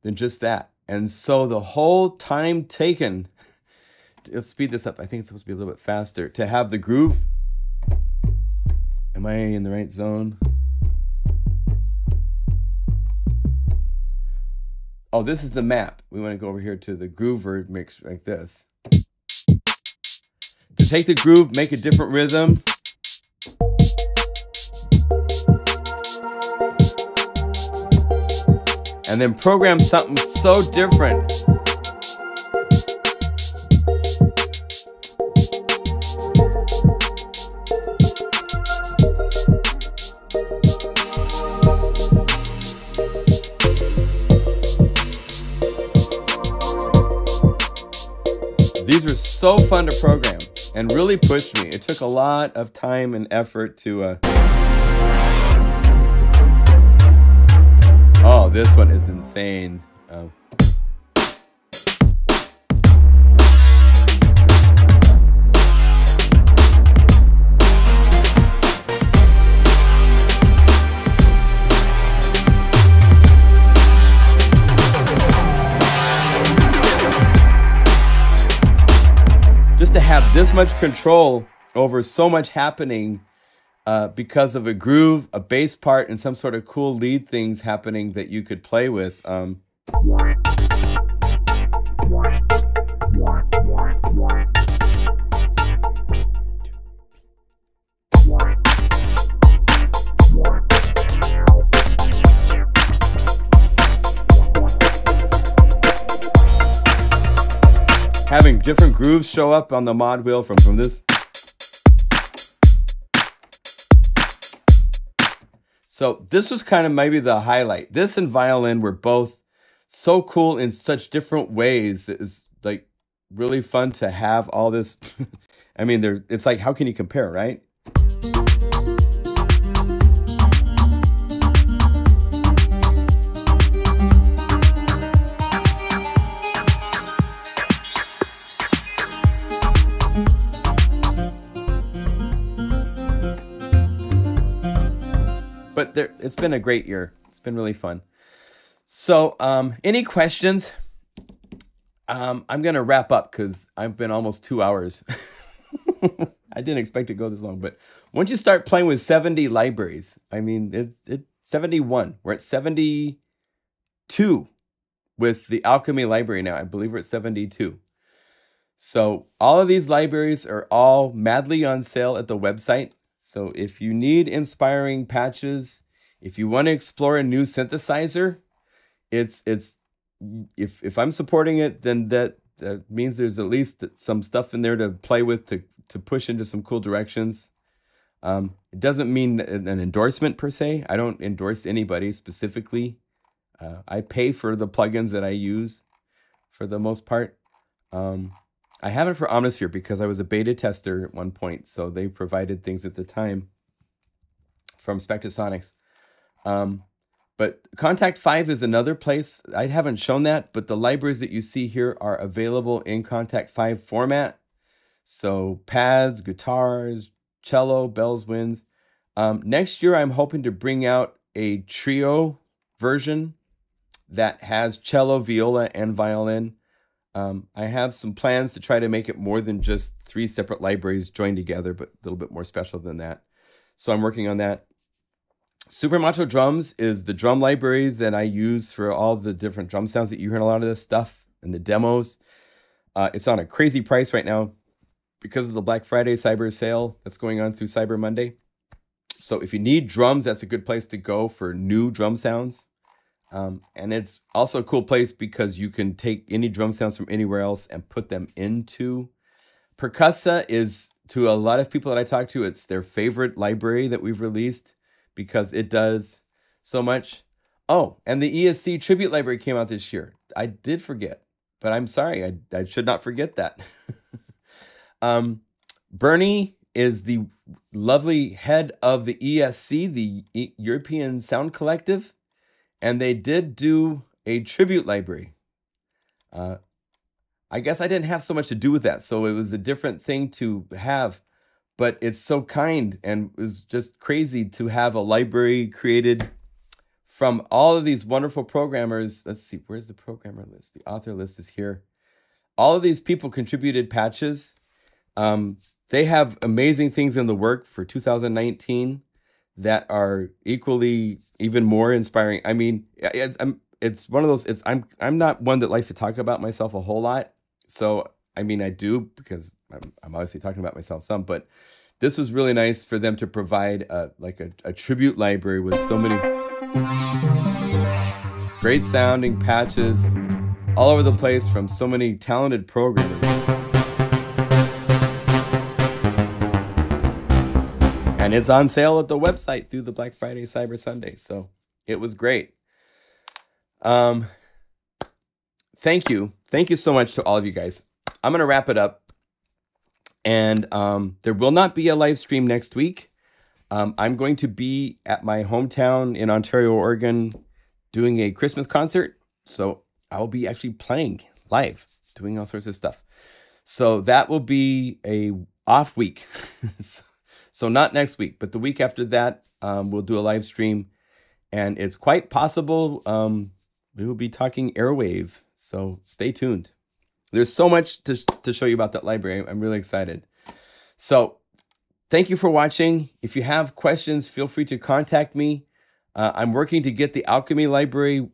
than just that. And so the whole time taken, let's speed this up. I think it's supposed to be a little bit faster to have the groove. Am I in the right zone? Oh, this is the map. We want to go over here to the groover mix like this. To take the groove, make a different rhythm. And then program something so different. These were so fun to program and really pushed me. It took a lot of time and effort to... Oh, this one is insane. Just to have this much control over so much happening because of a groove, a bass part, and some sort of cool lead things happening that you could play with. Having different grooves show up on the mod wheel from this. So this was kind of maybe the highlight. This and violin were both so cool in such different ways. It was like really fun to have all this. I mean, it's like, how can you compare, right? But it's been a great year. It's been really fun. So any questions? I'm going to wrap up because I've been almost 2 hours. I didn't expect it to go this long. But once you start playing with 70 libraries, I mean, it's 71. We're at 72 with the Alchemy library now. I believe we're at 72. So all of these libraries are all madly on sale at the website. So if you need inspiring patches, if you want to explore a new synthesizer, if I'm supporting it, then that means there's at least some stuff in there to play with to push into some cool directions. It doesn't mean an endorsement per se. I don't endorse anybody specifically. I pay for the plugins that I use for the most part. I have it for Omnisphere because I was a beta tester at one point, so they provided things at the time from Spectrasonics. But Contact 5 is another place. I haven't shown that, but the libraries that you see here are available in Contact 5 format. So pads, guitars, cello, bells, winds. Next year, I'm hoping to bring out a trio version that has cello, viola, and violin. I have some plans to try to make it more than just 3 separate libraries joined together, but a little bit more special than that. So I'm working on that. Super Macho Drums is the drum library that I use for all the different drum sounds that you hear in a lot of this stuff and the demos. It's on a crazy price right now because of the Black Friday Cyber sale that's going on through Cyber Monday. So if you need drums, that's a good place to go for new drum sounds. And it's also a cool place because you can take any drum sounds from anywhere else and put them into. Percussa is, to a lot of people that I talk to, it's their favorite library that we've released because it does so much. Oh, and the ESC Tribute Library came out this year. I did forget, but I'm sorry. I should not forget that. Bernie is the lovely head of the ESC, the European Sound Collective. And they did do a tribute library. I guess I didn't have so much to do with that, so it was a different thing to have. But it's so kind and it was just crazy to have a library created from all of these wonderful programmers. Let's see, where's the programmer list? The author list is here. All of these people contributed patches. They have amazing things in the work for 2019 that are equally even more inspiring. I mean, it's one of those. I'm not one that likes to talk about myself a whole lot. So I mean, I do because I'm obviously talking about myself some. But this was really nice for them to provide a tribute library with so many great sounding patches all over the place from so many talented programmers. And it's on sale at the website through the Black Friday, Cyber Sunday. So it was great. Thank you. Thank you so much to all of you guys. I'm going to wrap it up. And there will not be a live stream next week. I'm going to be at my hometown in Ontario, Oregon, doing a Christmas concert. So I'll be actually playing live, doing all sorts of stuff. So that will be a off week. So not next week, but the week after that, we'll do a live stream. And it's quite possible we will be talking airwave. So stay tuned. There's so much to show you about that library. I'm really excited. So thank you for watching. If you have questions, feel free to contact me. I'm working to get the Alchemy library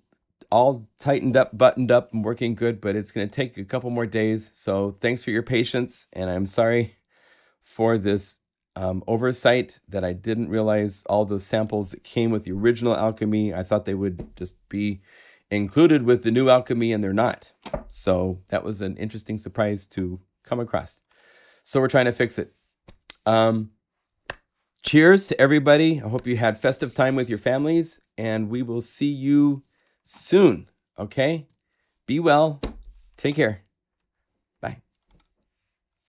all tightened up, buttoned up, and working good, but it's going to take a couple more days. So thanks for your patience. And I'm sorry for this oversight that I didn't realize all the samples that came with the original Alchemy. I thought they would just be included with the new Alchemy, and they're not. So that was an interesting surprise to come across. So we're trying to fix it. Cheers to everybody. I hope you had festive time with your families, and we will see you soon. Okay? Be well. Take care.